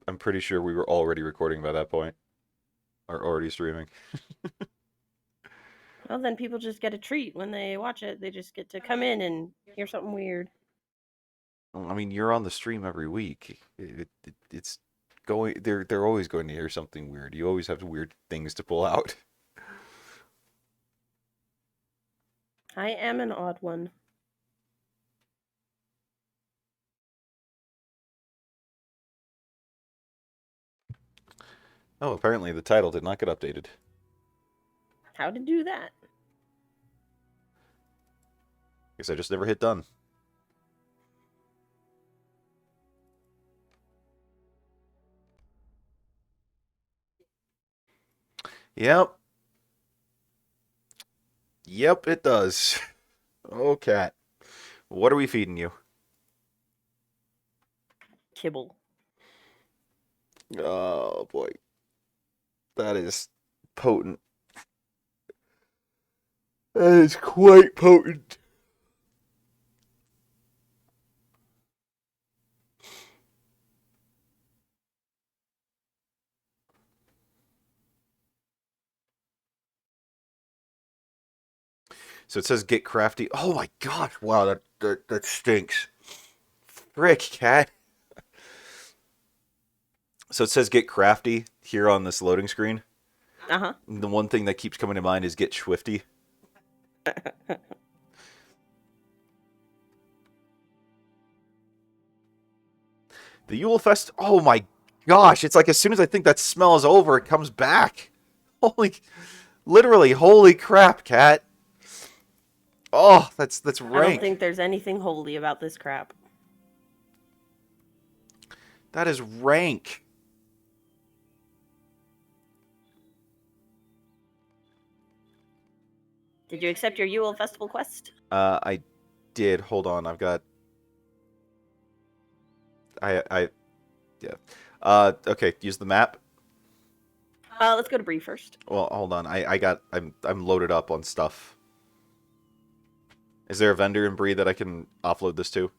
I'm pretty sure we were already recording by that point, or already streaming. Well, then people just get a treat when they watch it. They just get to come in and hear something weird. I mean, you're on the stream every week. It's going. They're always going to hear something weird. You always have weird things to pull out. I am an odd one. Oh, apparently the title did not get updated. How to do that? Guess I just never hit done. Yep. Yep, it does. Oh, cat. What are we feeding you? Kibble. Oh, boy. That is potent. That is quite potent. So it says get crafty. Oh my gosh! Wow, that stinks. Frick, cat. So it says get crafty here on this loading screen. Uh The one thing that keeps coming to mind is get swifty. huh. The Yule Fest. Oh my gosh! It's like as soon as I think that smell is over, it comes back. Holy, literally, holy crap, cat. Oh, that's I don't rank. think there's anything holy about this crap. That is rank. Did you accept your Yule Festival quest? I did. Hold on, I've got. I yeah. Okay. Use the map. Let's go to Bree first. Well, hold on. I'm loaded up on stuff. Is there a vendor in Bree that I can offload this to?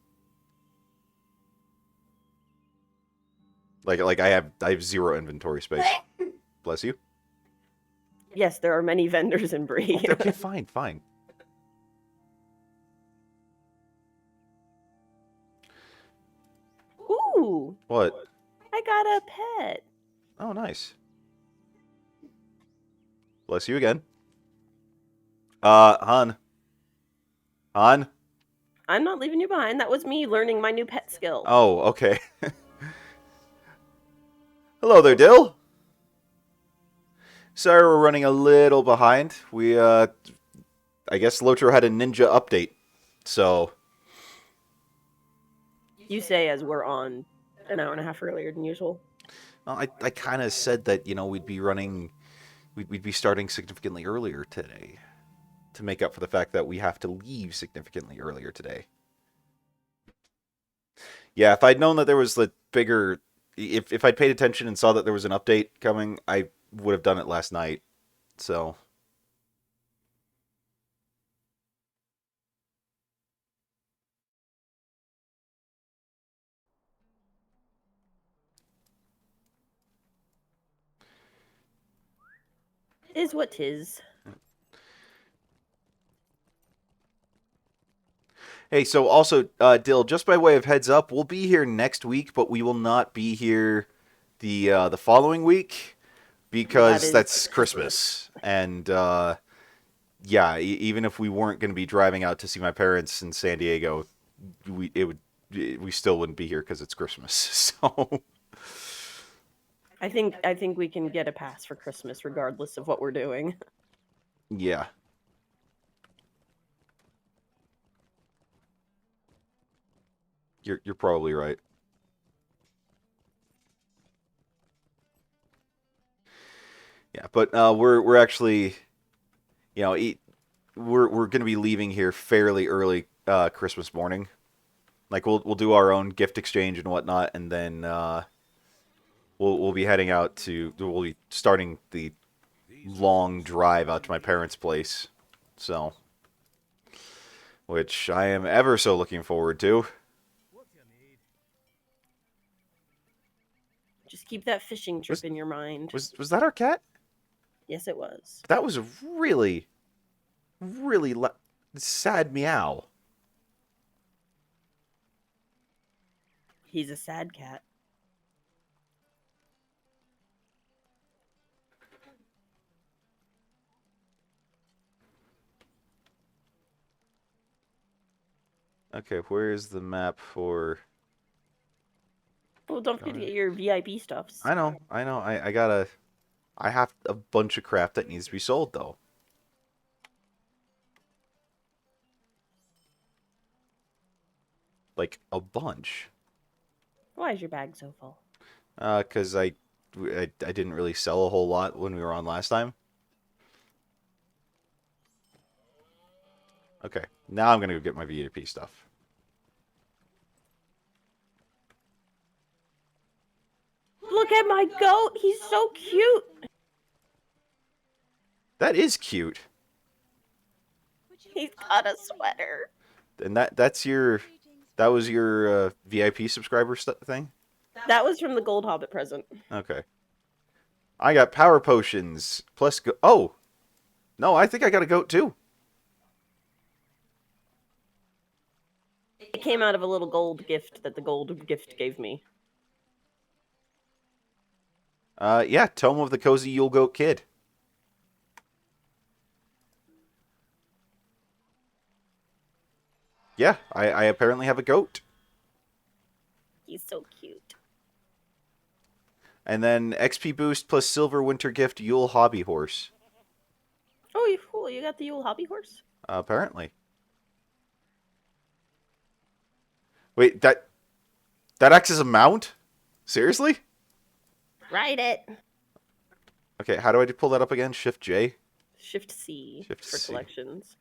Like I have zero inventory space. Bless you. Yes, there are many vendors in Bree. Okay, okay, fine, fine. Ooh, What? I got a pet. Oh, nice. Bless you again. Han. Han? I'm not leaving you behind. That was me learning my new pet skill. Oh, okay. Hello there, Dill. Sorry we're running a little behind. I guess LOTRO had a ninja update. So, You say as we're on an hour and a half earlier than usual. well, I kind of said that, we'd be running, we'd be starting significantly earlier today to make up for the fact that we have to leave significantly earlier today. Yeah, if I'd known that there was the bigger, if I'd paid attention and saw that there was an update coming, I would have done it last night. So, Is what tis. hey, so also, Dill, just by way of heads up, we'll be here next week, but we will not be here the following week because that's Christmas. And yeah, even if we weren't going to be driving out to see my parents in San Diego, we still wouldn't be here because it's Christmas. So I think we can get a pass for Christmas regardless of what we're doing. yeah, you're probably right. Yeah, but we're actually, you know, we're going to be leaving here fairly early Christmas morning. Like we'll do our own gift exchange and whatnot, and then we'll be heading out to we'll be starting the long drive out to my parents' place. So, which I am ever so looking forward to. Just keep that fishing trip Was in your mind. was that our cat? Yes, it was. That was a really, really sad meow. He's a sad cat. Okay, where is the map for... Well, don't forget to get your VIP stuffs. I know. I gotta... I have a bunch of crap that needs to be sold, though. Like, a bunch. Why is your bag so full? Because I didn't really sell a whole lot when we were on last time. Okay, now I'm gonna go get my VIP stuff. Look at my goat. He's so cute. That is cute. He's got a sweater. And that's your... That was your VIP subscriber thing? That was from the Gold Hobbit present. Okay. I got power potions plus oh! No, I think I got a goat too. It came out of a little gold gift that the gold gift gave me. Yeah, Tome of the Cozy Yule Goat Kid. Yeah, I apparently have a goat. He's so cute. And then XP boost plus silver winter gift Yule hobby horse. Oh, cool. You got the Yule hobby horse? Apparently. Wait, that acts as a mount? Seriously? Ride it. Okay, how do I pull that up again? Shift J? Shift C Shift for C. collections.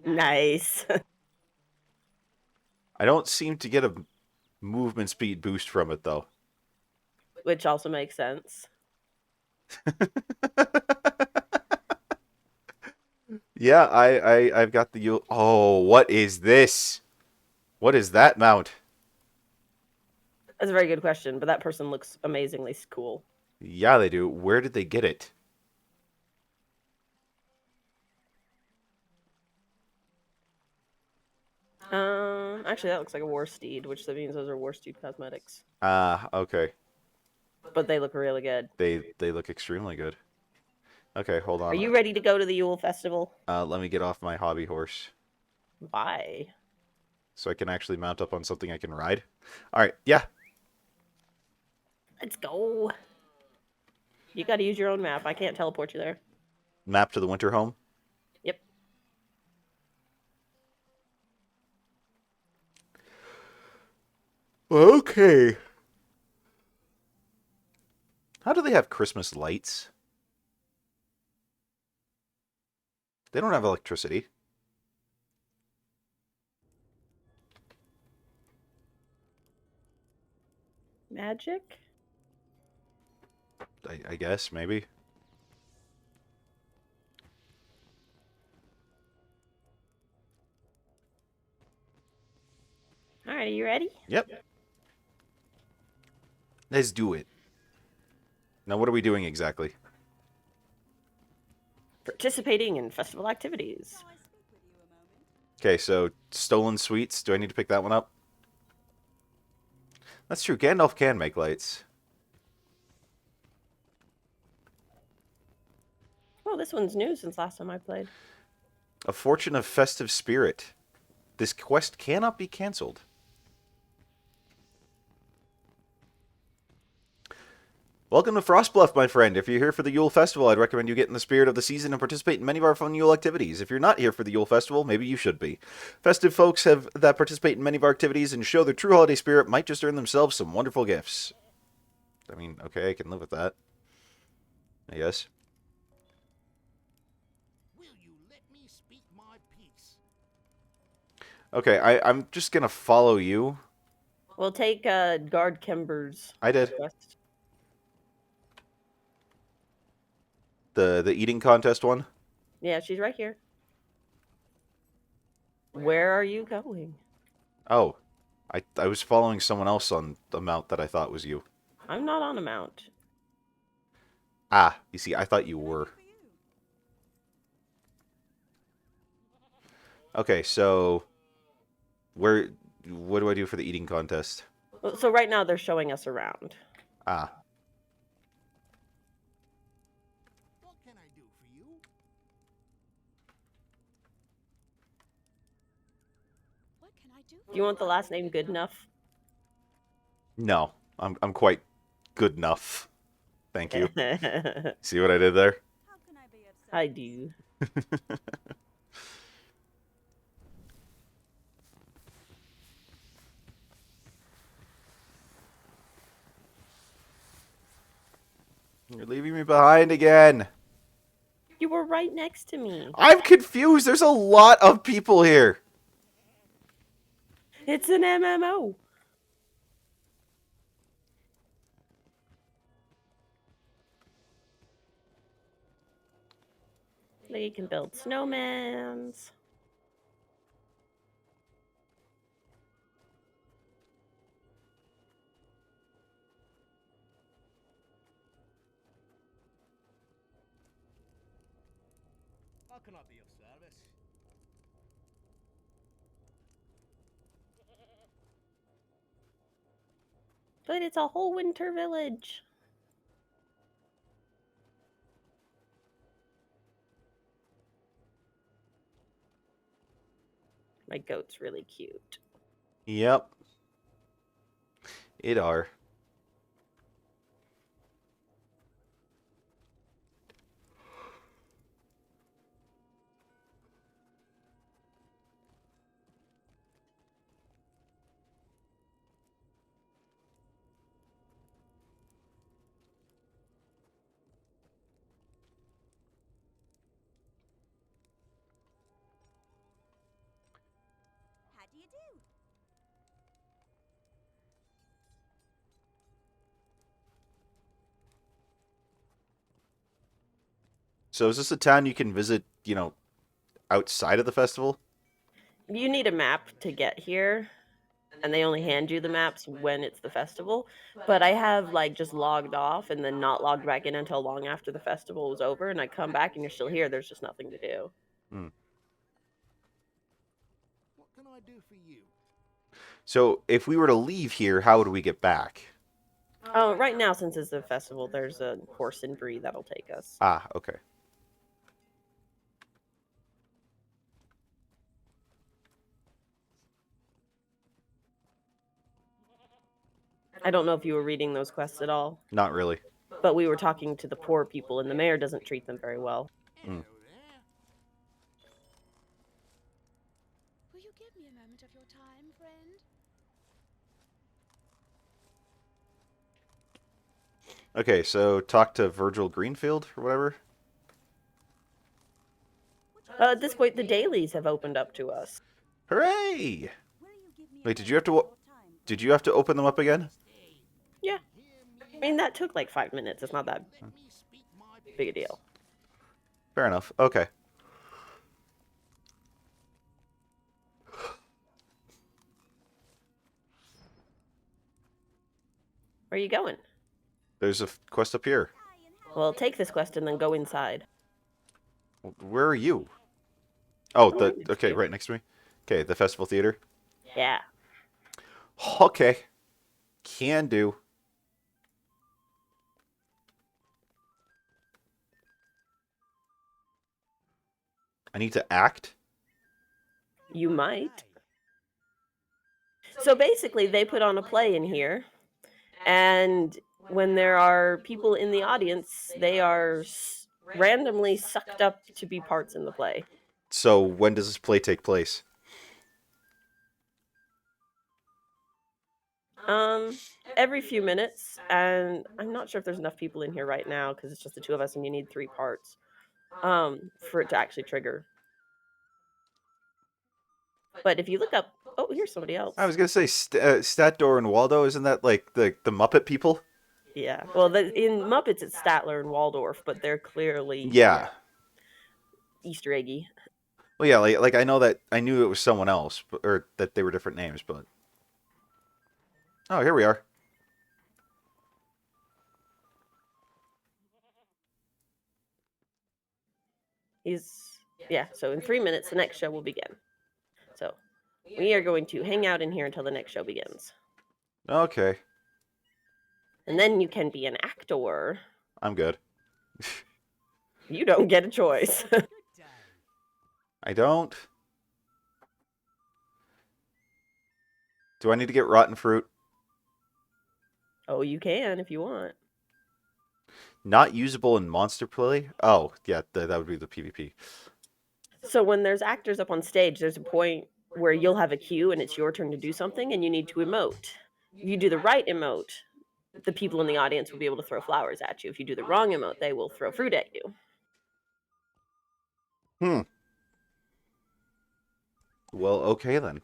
Nice. I don't seem to get a movement speed boost from it, though. Which also makes sense. Yeah, I've got the Yule... Oh, what is this? What is that mount? That's a very good question, but that person looks amazingly cool. Yeah, they do. Where did they get it? Actually, that looks like a war steed, which means those are war steed cosmetics. Okay. But they look really good. They look extremely good. Okay, hold on. Are you ready to go to the Yule Festival? Let me get off my hobby horse Why? so I can actually mount up on something I can ride. All right, yeah. Let's go. You got to use your own map. I can't teleport you there. Map to the winter home. Yep. Okay. How do they have Christmas lights? They don't have electricity. Magic? I guess, maybe. All right, are you ready? Yep. Let's do it. Now, what are we doing exactly? Participating in festival activities. Okay, so stolen sweets. Do I need to pick that one up? That's true. Gandalf can make lights. Oh, this one's new since last time I played. A Fortune of Festive Spirit. This quest cannot be cancelled. Welcome to Frostbluff, my friend. If you're here for the Yule Festival, I'd recommend you get in the spirit of the season and participate in many of our fun Yule activities. If you're not here for the Yule Festival, maybe you should be. Festive folks that participate in many of our activities and show their true holiday spirit might just earn themselves some wonderful gifts. I mean, okay, I can live with that. I guess. Will you let me speak my piece? Okay, I'm just gonna follow you. We'll take Guard Kimber's I did. quest. The eating contest one? Yeah, she's right here. Where are you going? Oh. I was following someone else on the mount that I thought was you. I'm not on a mount. Ah, you see, I thought you were. Okay, so what do I do for the eating contest? So right now they're showing us around. Ah. What can I do for you? What can I do? Do you want the last name good enough? No. I'm quite good enough. Thank you. I See what I did there? How can I be of service? do. You're leaving me behind again. You were right next to me. I'm confused. There's a lot of people here. It's an MMO. They can build snowmans. How can I be of service? But it's a whole winter village. My goat's really cute. Yep. It are. How do you do? So is this a town you can visit, outside of the festival? You need a map to get here, and they only hand you the maps when it's the festival. But I have like just logged off and then not logged back in until long after the festival was over, and I come back and you're still here. There's just nothing to do. Hmm. What can I do for you? So if we were to leave here, how would we get back? Oh, right now since it's the festival, there's a horse and brie that'll take us. Ah, okay. I don't know if you were reading those quests at all, Not really. but we were talking to the poor people, and the mayor doesn't treat them very well. Hello there. Will you give me a moment of your time, friend? Okay, so talk to Virgil Greenfield or whatever. At this point, the dailies have opened up to us. Hooray! Will you give me a Wait, did you have to moment of your time, Did you have to open them up again? Yeah. I mean, that took like 5 minutes. It's not that Let me speak my big a deal. Fair enough. Okay. Where are you going? There's a quest up here. Well, take this quest and then go inside. Where are you? Oh, Oh, right next to okay, you. right next to me. Okay, the festival theater. Yeah. Okay. Can do. I need to act? You might. So basically, they put on a play in here, and when there are people in the audience, they are randomly sucked up to be parts in the play. So when does this play take place? Every few minutes, and I'm not sure if there's enough people in here right now because it's just the two of us, and you need 3 parts, for it to actually trigger. But if you look up, oh, here's somebody else. I was gonna say Statdor and Waldo. Isn't that like the Muppet people? Yeah. Well, in Muppets it's Statler and Waldorf, but they're clearly Yeah. Easter eggy. Well, yeah. Like I know that I knew it was someone else, or that they were different names, but oh, here we are. Yeah. So in 3 minutes, the next show will begin. So we are going to hang out in here until the next show begins, Okay, and then you can be an actor. I'm good. You don't get a choice. Good day. I don't. Do I need to get rotten fruit? Oh, you can if you want. Not usable in monster play? Oh, yeah, that would be the PvP. So when there's actors up on stage, there's a point where you'll have a cue and it's your turn to do something and you need to emote. If you do the right emote, the people in the audience will be able to throw flowers at you. If you do the wrong emote, they will throw fruit at you. Well, okay then.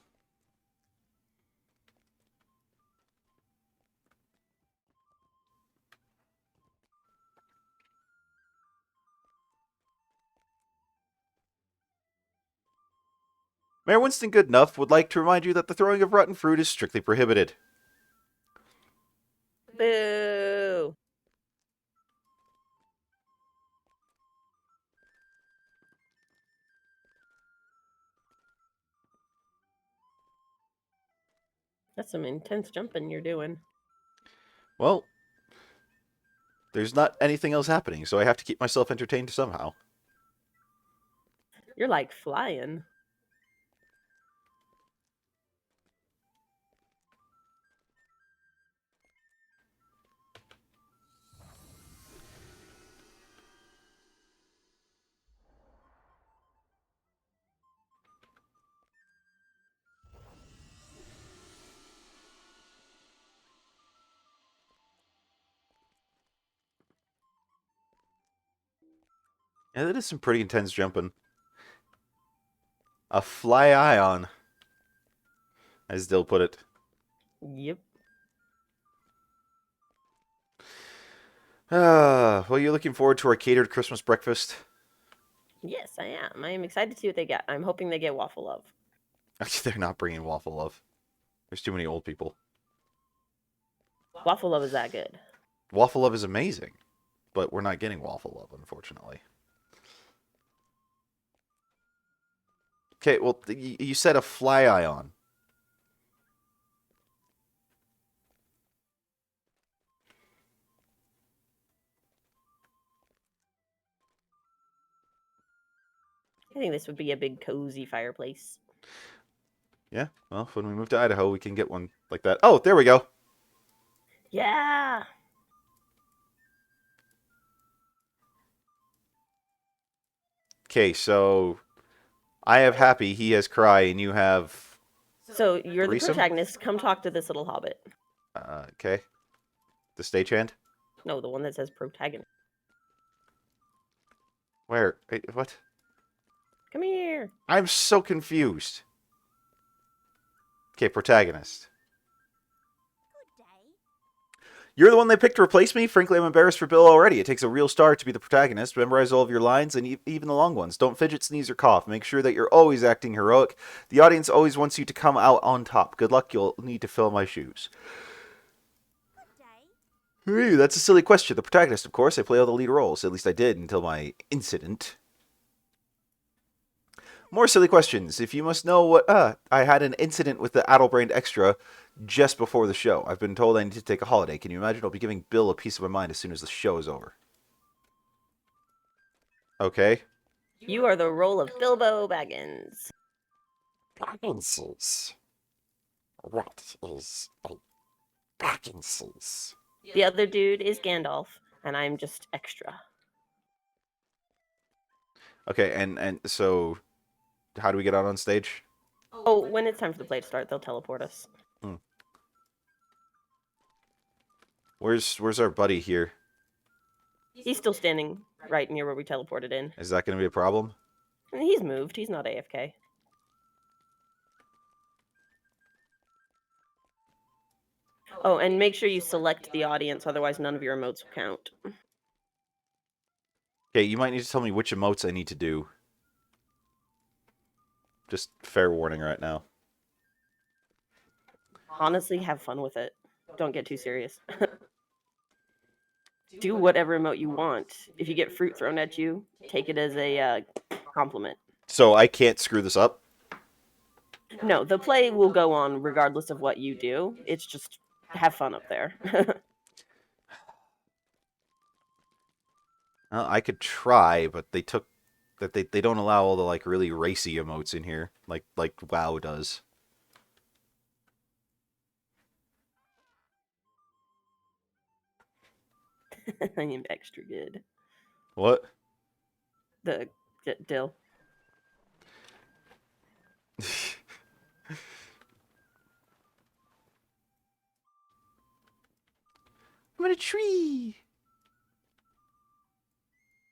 Mayor Winston Goodenough would like to remind you that the throwing of rotten fruit is strictly prohibited. Boo! That's some intense jumping you're doing. Well, there's not anything else happening, so I have to keep myself entertained somehow. You're like flying. Yeah, that is some pretty intense jumping. A fly ion, as Dill put it. Yep. Well, you're looking forward to our catered Christmas breakfast? Yes, I am. I am excited to see what they get. I'm hoping they get waffle love. They're not bringing waffle love. There's too many old people. Waffle love is that good. Waffle love is amazing, but we're not getting waffle love, unfortunately. Okay, well, you said a fly ion. I think this would be a big cozy fireplace. Yeah, well, when we move to Idaho, we can get one like that. Oh, there we go. Yeah. Okay, so I have happy, he has cry, and you have... So you're the Threesome? protagonist. Come talk to this little hobbit. Okay. The stagehand? No, the one that says protagonist. Where? Wait, what? Come here. I'm so confused. Okay, protagonist. Good day. You're the one they picked to replace me? Frankly, I'm embarrassed for Bill already. It takes a real star to be the protagonist. Memorize all of your lines, and even the long ones. Don't fidget, sneeze, or cough. Make sure that you're always acting heroic. The audience always wants you to come out on top. Good luck, you'll need to fill my shoes. Good day. Ooh, that's a silly question. The protagonist, of course. I play all the lead roles. At least I did until my incident. More silly questions. If you must know what... I had an incident with the Addlebrained Extra just before the show. I've been told I need to take a holiday. Can you imagine? I'll be giving Bill a piece of my mind as soon as the show is over. Okay. You are the role of Bilbo Baggins. Bagginses. What is a Bagginses? The other dude is Gandalf, and I'm just extra. Okay, and so... How do we get out on stage? Oh, when it's time for the play to start, they'll teleport us. Where's our buddy here? He's still standing right near where we teleported in. Is that going to be a problem? And he's moved. He's not AFK. Oh, and make sure you select the audience, otherwise none of your emotes will count. Okay, you might need to tell me which emotes I need to do. Just fair warning right now. Honestly, have fun with it. Don't get too serious. Do whatever emote you want. If you get fruit thrown at you, take it as a compliment. So I can't screw this up? No, the play will go on regardless of what you do. It's just have fun up there. Well, I could try, but they don't allow all the like really racy emotes in here, like WoW does. I am extra good. What? The dill. I'm in a tree.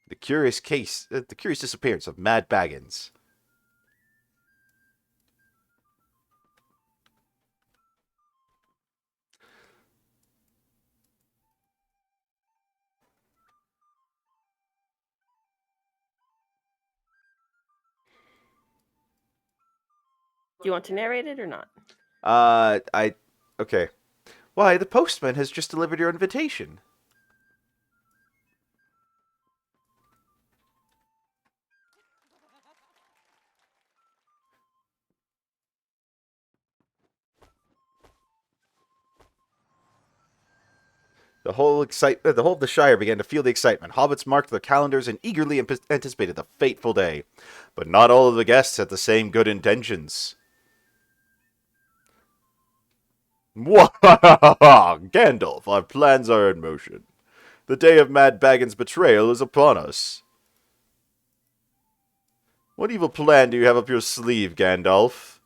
The curious disappearance of Mad Baggins. Do you want to narrate it or not? Okay. Why, the postman has just delivered your invitation. The whole of the Shire began to feel the excitement. Hobbits marked their calendars and eagerly anticipated the fateful day. But not all of the guests had the same good intentions. Mwahaha! Gandalf, our plans are in motion. The day of Mad Baggins' betrayal is upon us. What evil plan do you have up your sleeve, Gandalf?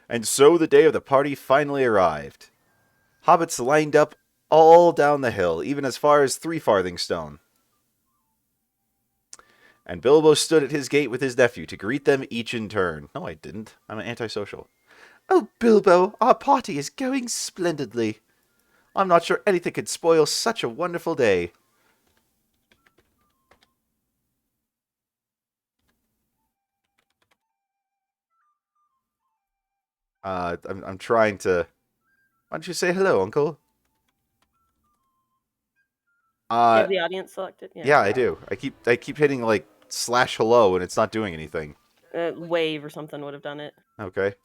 And so the day of the party finally arrived. Hobbits lined up all down the hill, even as far as Three Farthing Stone. And Bilbo stood at his gate with his nephew to greet them each in turn. No, I didn't. I'm an antisocial. Oh, Bilbo, our party is going splendidly. I'm not sure anything could spoil such a wonderful day. I'm trying to... Why don't you say hello, Uncle? You Uh, have the audience selected? yeah, I do. I keep hitting, like, slash hello, and it's not doing anything. Wave or something would have done it. Okay.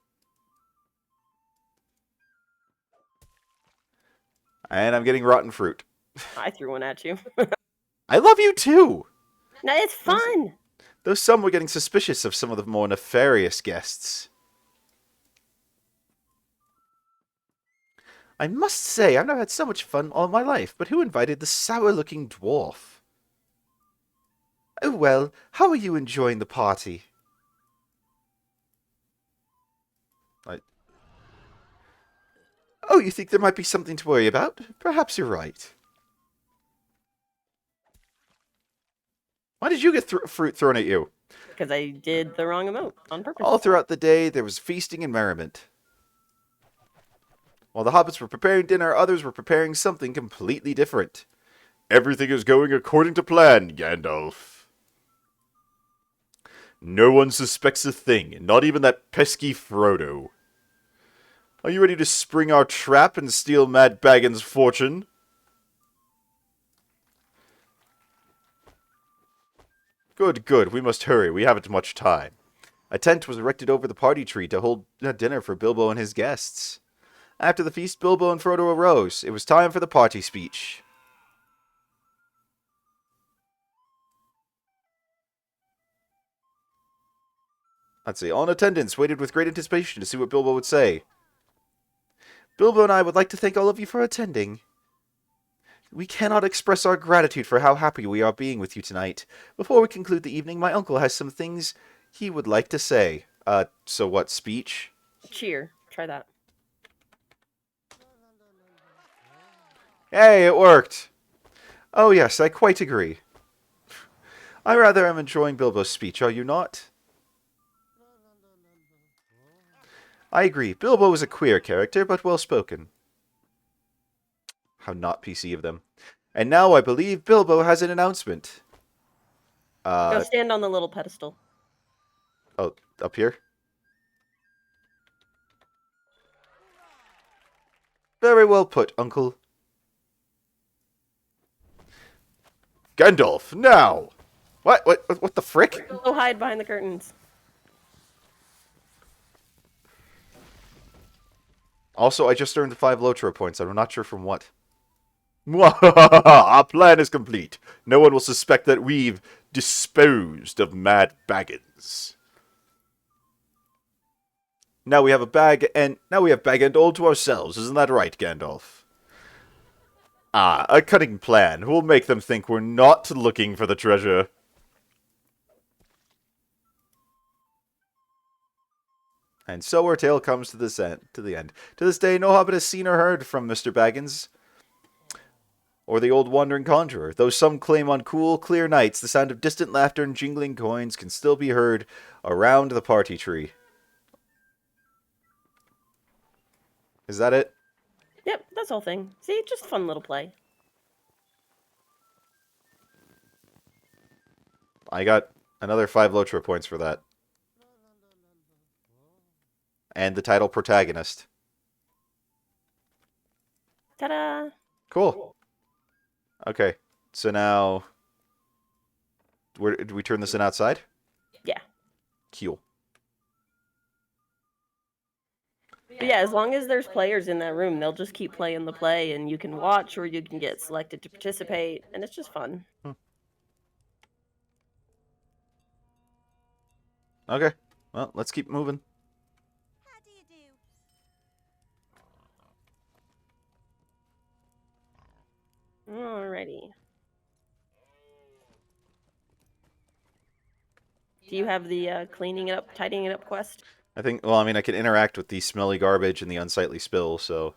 And I'm getting rotten fruit. I threw one at you. I love you, too! No, it's fun! Though some were getting suspicious of some of the more nefarious guests. I must say, I've never had so much fun all my life, but who invited the sour-looking dwarf? Oh well, how are you enjoying the party? Oh, you think there might be something to worry about? Perhaps you're right. Why did you get fruit thrown at you? Because I did the wrong emote on purpose. All throughout the day, there was feasting and merriment. While the hobbits were preparing dinner, others were preparing something completely different. Everything is going according to plan, Gandalf. No one suspects a thing, not even that pesky Frodo. Are you ready to spring our trap and steal Mad Baggins' fortune? Good, good. We must hurry. We haven't much time. A tent was erected over the party tree to hold a dinner for Bilbo and his guests. After the feast, Bilbo and Frodo arose. It was time for the party speech. Let's see. All in attendance waited with great anticipation to see what Bilbo would say. Bilbo and I would like to thank all of you for attending. We cannot express our gratitude for how happy we are being with you tonight. Before we conclude the evening, my uncle has some things he would like to say. So what, speech? Cheer. Try that. Hey, it worked! Oh yes, I quite agree. I rather am enjoying Bilbo's speech, are you not? I agree. Bilbo is a queer character, but well spoken. How not PC of them. And now I believe Bilbo has an announcement. Go stand on the little pedestal. Oh, up here? Very well put, Uncle. Gandalf, now! What the frick? Go hide behind the curtains. Also, I just earned 5 LOTRO points. I'm not sure from what. Our plan is complete. No one will suspect that we've disposed of Mad Baggins. Now we have Bag and all to ourselves. Isn't that right, Gandalf? Ah, a cunning plan. We'll make them think we're not looking for the treasure. And so our tale comes to the end. To this day, no hobbit has seen or heard from Mr. Baggins, or the old wandering conjurer. Though some claim on cool, clear nights, the sound of distant laughter and jingling coins can still be heard around the party tree. Is that it? Yep, that's the whole thing. See, just a fun little play. I got another 5 LOTRO points for that. And the title protagonist. Ta-da! Cool. Okay, so now... do we turn this in outside? Yeah. Cool. But yeah, as long as there's players in that room, they'll just keep playing the play, and you can watch or you can get selected to participate, and it's just fun. Okay, well, let's keep moving. How do you do? Alrighty. Do you have the cleaning it up, tidying it up quest? I think, well, I mean, I can interact with the smelly garbage and the unsightly spill, so...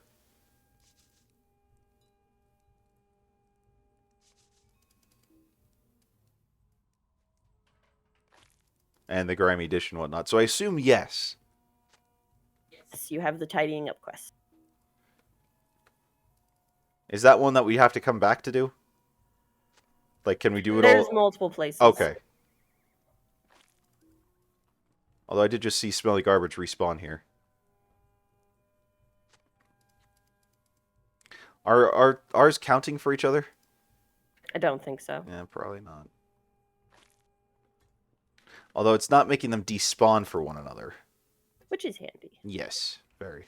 and the grimy dish and whatnot. So I assume yes. Yes, you have the tidying up quest. Is that one that we have to come back to do? Like, can we do it There's all? multiple places. Okay. Although I did just see smelly garbage respawn here. Are ours counting for each other? I don't think so. Yeah, probably not. Although it's not making them despawn for one another. Which is handy. Yes, very.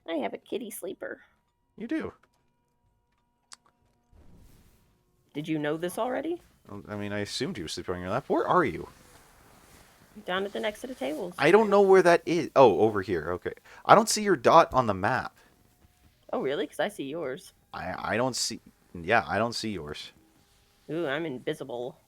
I have a kitty sleeper. You do. Did you know this already? I mean, I assumed you were sleeping on your lap. Where are you? Down at the next set of tables. I don't know where that is. Oh, over here. Okay. I don't see your dot on the map. Oh, really? Because I see yours. I don't see... yeah, I don't see yours. Ooh, I'm invisible.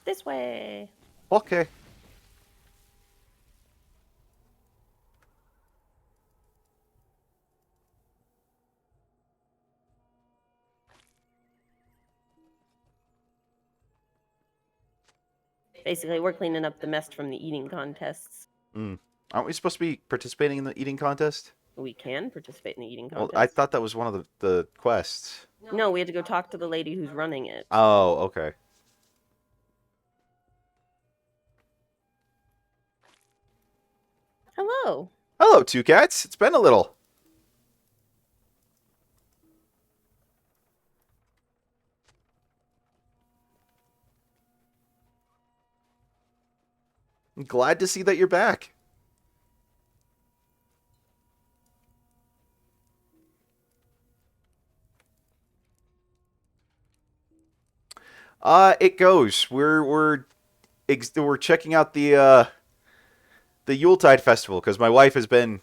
This way. Okay. Basically, we're cleaning up the mess from the eating contests. Aren't we supposed to be participating in the eating contest? We can participate in the eating Well, contest. I thought that was one of the quests. No, we had to go talk to the lady who's running it. Oh, okay. Hello. Hello, two cats. It's been a little. I'm glad to see that you're back. It goes. We're checking out the Yuletide festival because my wife has been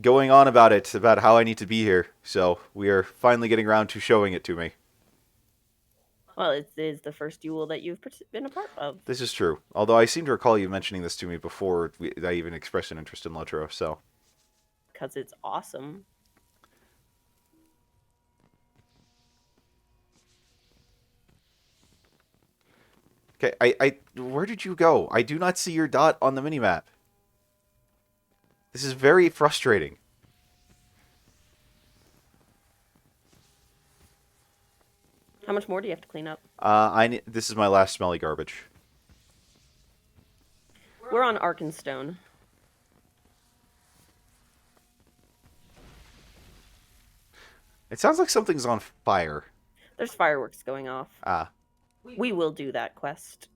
going on about it, about how I need to be here. So we are finally getting around to showing it to me. Well, it is the first Yule that you've been a part of. This is true. Although I seem to recall you mentioning this to me before I even expressed an interest in LOTRO. So Because it's awesome. okay, where did you go? I do not see your dot on the minimap. This is very frustrating. How much more do you have to clean up? This is my last smelly garbage. We're on Arkenstone. It sounds like something's on fire. There's fireworks going off. Ah, We will do that quest.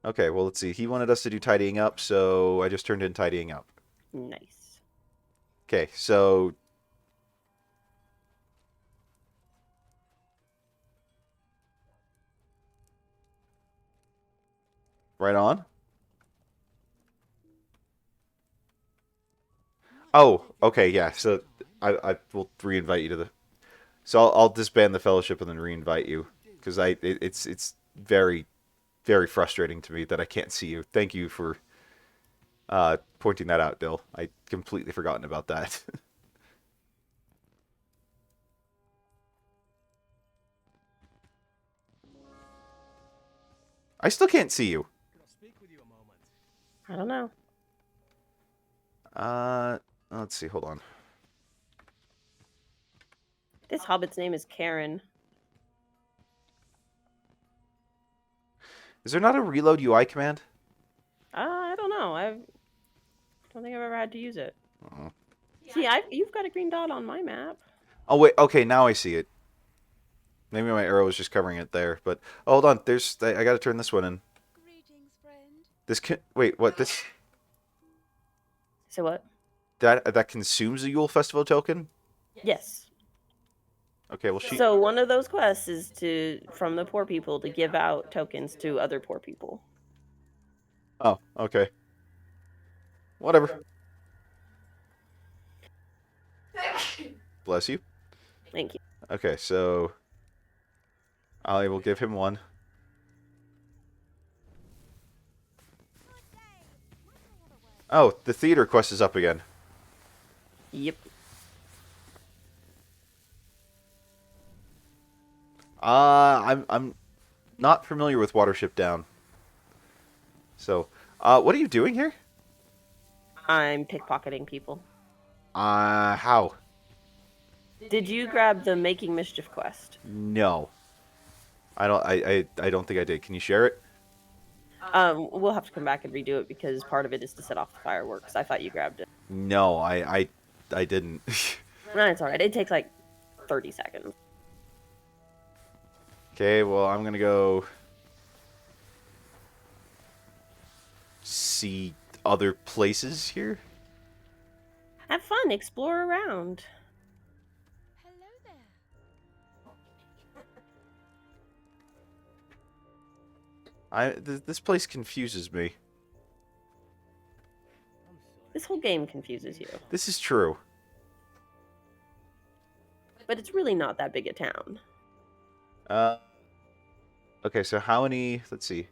okay. Well, let's see. He wanted us to do tidying up, so I just turned in tidying up. Nice. Okay, so right on. Oh, okay, yeah. So I will re-invite you to the. So I'll disband the fellowship and then re-invite you because it's very very frustrating to me that I can't see you. Thank you for pointing that out, Dill. I completely forgotten about that. I still can't see you. Can I speak with you a moment? I don't know. Let's see. Hold on. This hobbit's name is Karen. Is there not a reload UI command? I don't know. I don't think I've ever had to use it. Oh. See, you've got a green dot on my map. Oh wait. Okay, now I see it. Maybe my arrow was just covering it there, but oh, hold on. I got to turn this one in. Greetings, friend. This can wait. What this? So what? That consumes a Yule Festival token? Yes. Okay, well, So one of those quests is from the poor people to give out tokens to other poor people. Oh, okay. Whatever. Bless you. Thank you. Okay, so I will give him one. Oh, the theater quest is up again. Yep. I'm not familiar with Watership Down. So, what are you doing here? I'm pickpocketing people. How? Did you grab the Making Mischief quest? No. I don't think I did. Can you share it? We'll have to come back and redo it because part of it is to set off the fireworks. I thought you grabbed it. No, I didn't. No, it's alright. It takes like 30 seconds. Okay, well, I'm gonna go see other places here. Have fun. Explore around. Hello there. This place confuses me. This whole game confuses you. This is true. But it's really not that big a town. Okay, so how many? Let's see.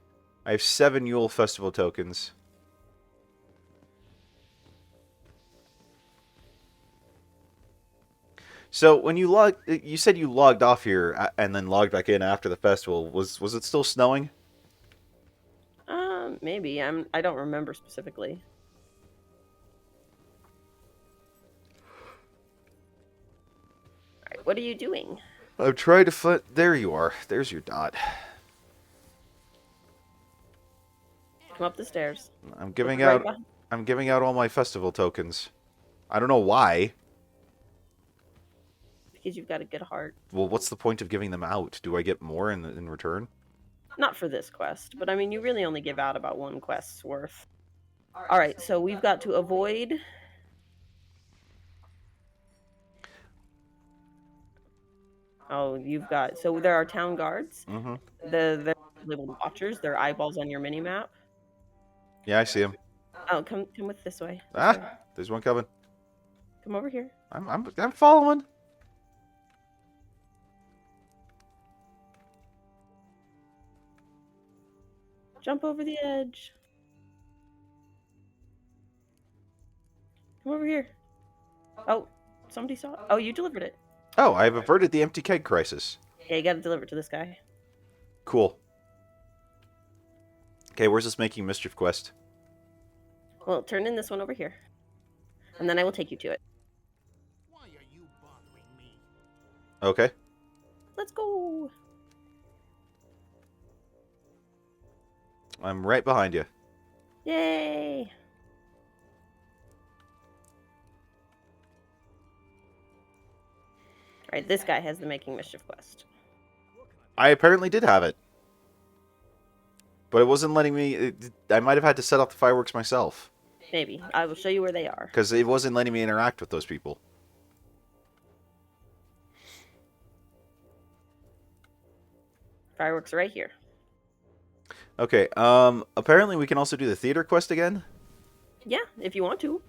I have 7 Yule Festival tokens. So when you said you logged off here and then logged back in after the festival. Was it still snowing? Maybe. I don't remember specifically. Alright, what are you doing? I'm trying to find. There you are. There's your dot. Come up the stairs. I'm giving Right out. behind- I'm giving out all my festival tokens. I don't know why. Because you've got a good heart. Well, what's the point of giving them out? Do I get more in return? Not for this quest, but I mean, you really only give out about one quest's worth. Alright, so we've got to avoid... Oh, you've got... So there are town guards. Mm-hmm. labeled Watchers. They're eyeballs on your mini map. Yeah, I see him. Oh, come with this way. This way. Ah, there's one coming. Come over here. I'm following. Jump over the edge. Come over here. Oh, somebody saw it. Oh, you delivered it. Oh, I've averted the empty keg crisis. Yeah, you gotta deliver it to this guy. Cool. Okay, where's this making mischief quest? Well, turn in this one over here. And then I will take you to it. Why are you bothering me? Okay. Let's go. I'm right behind you. Yay. Alright, this guy has the making mischief quest. I apparently did have it. But it wasn't letting me... I might have had to set off the fireworks myself. Maybe. I will show you where they are. Because it wasn't letting me interact with those people. Fireworks are right here. Okay, apparently we can also do the theater quest again. Yeah, if you want to.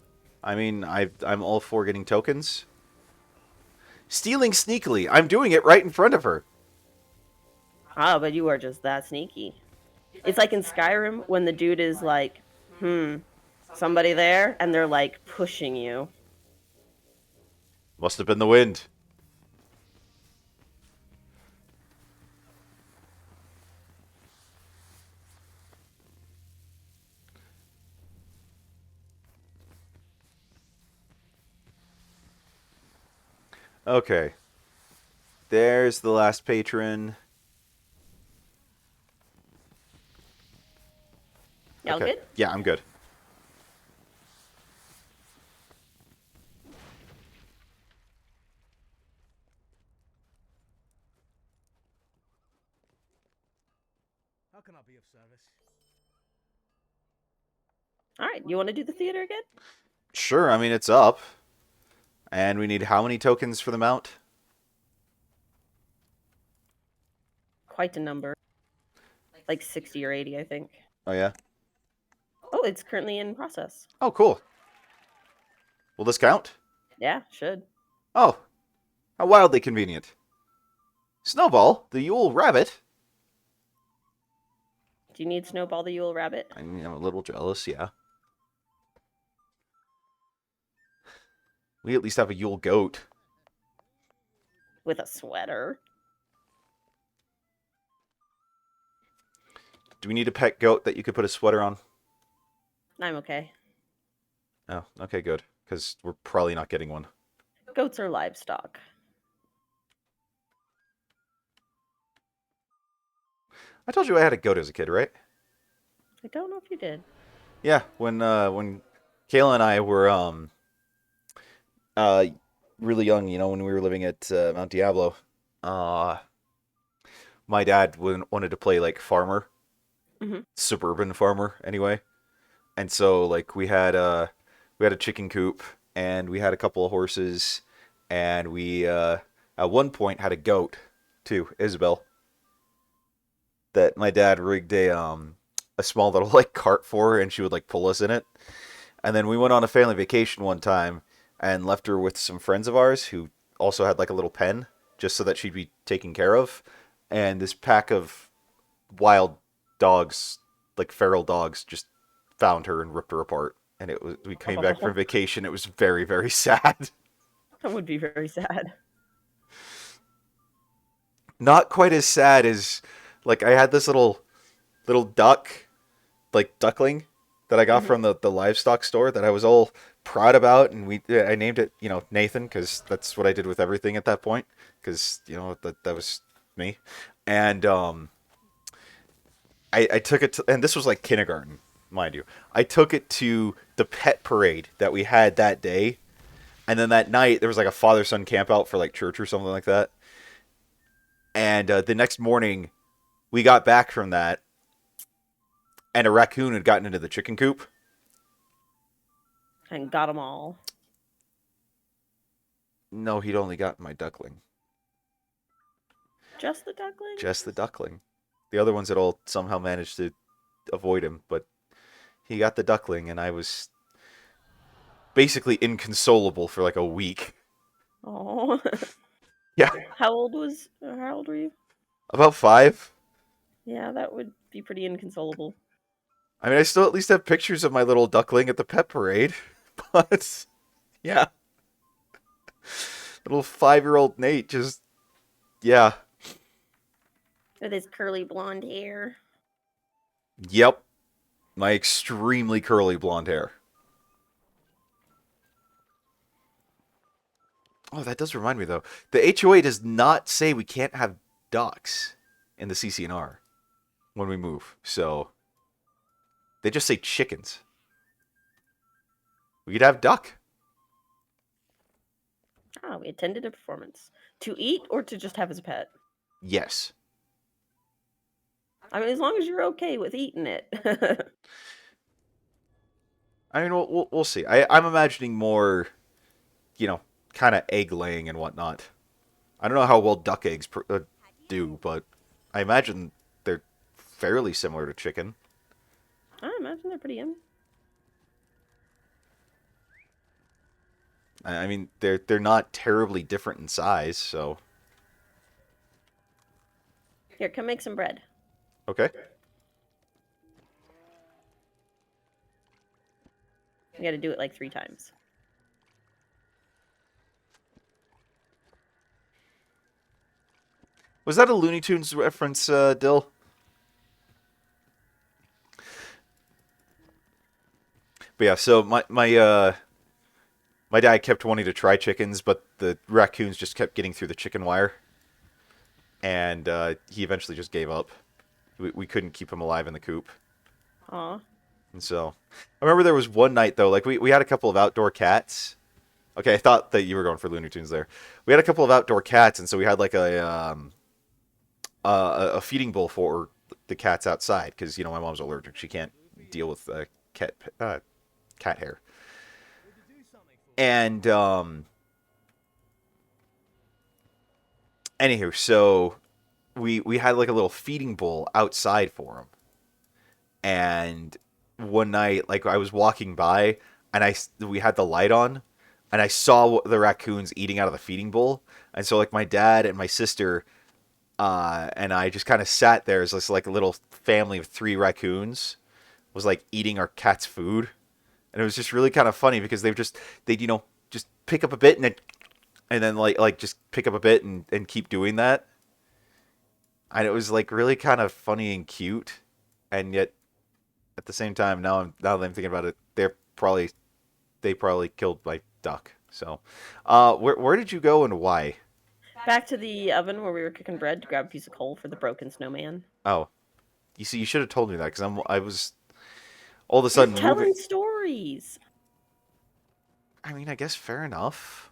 I mean, I'm all for getting tokens. Stealing sneakily. I'm doing it right in front of her. Ah, but you are just that sneaky. It's like in Skyrim when the dude is like, somebody there? And they're like pushing you. Must have been the wind. Okay. There's the last patron. Y'all good? Yeah, I'm good. How can I be of service? Alright, you want to do the theater again? Sure, I mean, it's up. And we need how many tokens for the mount? Quite a number. Like 60 or 80, I think. Oh, yeah? Oh, it's currently in process. Oh, cool. Will this count? Yeah, should. Oh, how wildly convenient. Snowball, the Yule Rabbit. Do you need Snowball the Yule Rabbit? I mean, I'm a little jealous, yeah. We at least have a Yule Goat. With a sweater. Do we need a pet goat that you could put a sweater on? I'm okay. Oh, okay, good. Because we're probably not getting one. Goats are livestock. I told you I had a goat as a kid, right? I don't know if you did. Yeah, when Kayla and I were really young, you know, when we were living at Mount Diablo, my dad wanted to play like farmer, suburban farmer anyway, and so like we had a chicken coop and we had a couple of horses and we at one point had a goat too, Isabel, that my dad rigged a small little like cart for her and she would like pull us in it. And then we went on a family vacation one time and left her with some friends of ours who also had like a little pen just so that she'd be taken care of. And this pack of wild dogs, like feral dogs, just found her and ripped her apart. And we came back from vacation. It was very, very sad. That would be very sad. Not quite as sad as like I had this little duck, like duckling, that I got from the livestock store that I was all proud about, and I named it, you know, Nathan, because that's what I did with everything at that point, because you know that was me, and I took it to, and this was like kindergarten, mind you. I took it to the pet parade that we had that day, and then that night there was like a father-son camp out for like church or something like that, and the next morning we got back from that, and a raccoon had gotten into the chicken coop. And got them all. No, he'd only gotten my duckling. Just the duckling? Just the duckling. The other ones had all somehow managed to avoid him, but he got the duckling, and I was basically inconsolable for like a week. Oh. Yeah, How old were you? about 5. Yeah, that would be pretty inconsolable. I mean, I still at least have pictures of my little duckling at the pet parade, but yeah, little 5-year-old Nate just yeah, With his curly blonde hair. yep, my extremely curly blonde hair. Oh, that does remind me though. The HOA does not say we can't have ducks in the CCNR when we move. So they just say chickens. We could have duck. Oh, we attended a performance. To eat or to just have as a pet? Yes. I mean, as long as you're okay with eating it. I mean, we'll see. I'm imagining more, kind of egg laying and whatnot. I don't know how well duck eggs do, but I imagine they're fairly similar to chicken. I imagine they're pretty yummy. I mean, they're not terribly different in size, so Here, come make some bread. okay. You gotta do it like 3 times. Was that a Looney Tunes reference, Dill? But yeah, so my dad kept wanting to try chickens, but the raccoons just kept getting through the chicken wire, and he eventually just gave up. We couldn't keep him alive in the coop. Aw. And so, I remember there was one night though, like we had a couple of outdoor cats. Okay, I thought that you were going for Looney Tunes there. We had a couple of outdoor cats, and so we had like a feeding bowl for the cats outside because my mom's allergic; she can't deal with cat hair. And anywho, so we had like a little feeding bowl outside for them, and one night, like I was walking by, and we had the light on, and I saw the raccoons eating out of the feeding bowl, and so like my dad and my sister, and I just kind of sat there as this like a little family of 3 raccoons, was like eating our cat's food, and it was just really kind of funny because they'd just pick up a bit and then like just pick up a bit and keep doing that, and it was like really kind of funny and cute, and yet at the same time, now that I'm thinking about it, they probably killed my duck. So, where did you go and why? Back to the oven where we were cooking bread to grab a piece of coal for the broken snowman. Oh, you see, you should have told me that because I was all of a You're sudden telling moving. stories. I mean, I guess fair enough.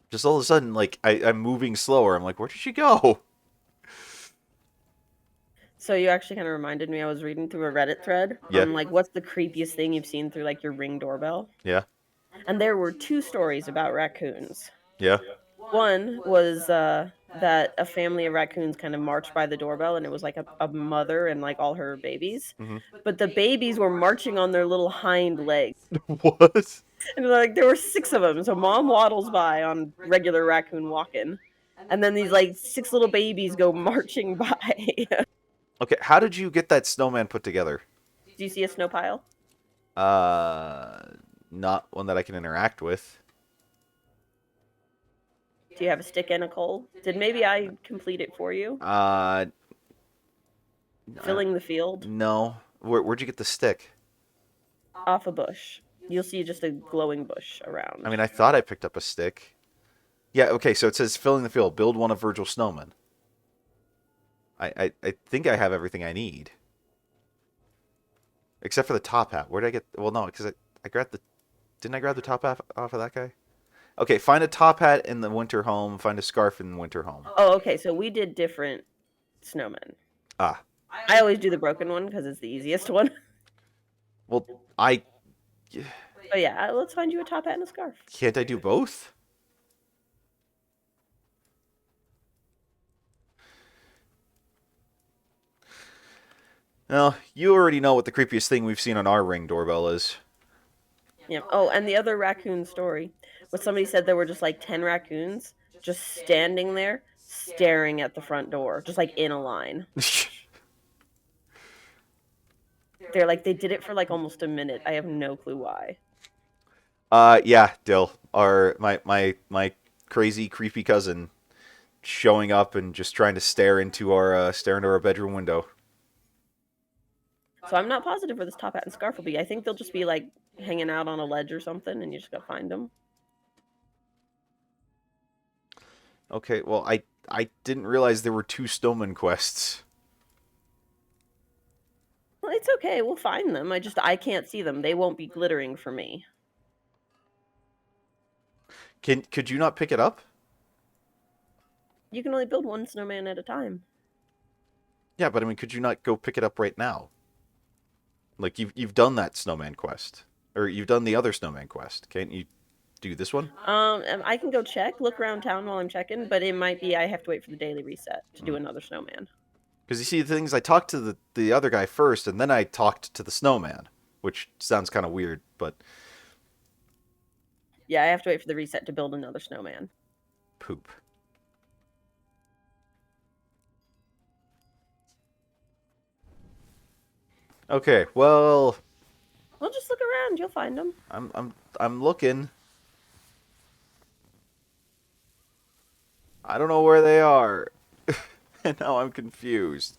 Just all of a sudden, like I'm moving slower. I'm like, where did she go? So you actually kind of reminded me. I was reading through a Reddit thread Yeah. on like what's the creepiest thing you've seen through like your Ring doorbell, Yeah, and there were 2 stories about raccoons. yeah. One was that a family of raccoons kind of marched by the doorbell, and it was like a mother and like all her babies, Hmm. but the babies were marching on their little hind legs, What? and like there were 6 of them. So mom waddles by on regular raccoon walking, and then these like 6 little babies go marching by. Okay, how did you get that snowman put together? Do you see a snow pile? Uh, Not one that I can interact with. Do you have a stick and a coal? Did maybe I complete it for you? Uh, Filling the field no. Where'd you get the stick? off a bush. You'll see just a glowing bush around. I mean, I thought I picked up a stick. Yeah, okay, so it says filling the field. Build one of Virgil's snowmen. I think I have everything I need. Except for the top hat. Where did I get... Well, no, because I grabbed the... Didn't I grab the top hat off of that guy? Okay, find a top hat in the winter home. Find a scarf in the winter home. Oh, okay. So we did different snowmen. Ah. I always do the broken one because it's the easiest one. Well, I... But yeah, let's find you a top hat and a scarf. Can't I do both? Well, you already know what the creepiest thing we've seen on our Ring doorbell is. Yeah. Oh, and the other raccoon story was somebody said there were just like 10 raccoons just standing there staring at the front door, just like in a line. They're like, they did it for like almost a minute. I have no clue why. Yeah, Dill, my crazy creepy cousin showing up and just trying to stare into our bedroom window. So I'm not positive where this top hat and scarf will be. I think they'll just be like hanging out on a ledge or something, and you just gotta find them. Okay, well, I didn't realize there were 2 snowman quests. Well, it's okay. We'll find them. I can't see them. They won't be glittering for me. Could you not pick it up? You can only build one snowman at a time. Yeah, but I mean, could you not go pick it up right now? Like you've done that snowman quest, or you've done the other snowman quest. Can't you do this one? And I can go look around town while I'm checking, but it might be I have to wait for the daily reset to do another snowman. Because you see, the things I talked to the other guy first, and then I talked to the snowman, which sounds kind of weird, but Yeah, I have to wait for the reset to build another snowman. poop. Okay, well, Well, just look around. You'll find them. I'm looking. I don't know where they are, and now I'm confused.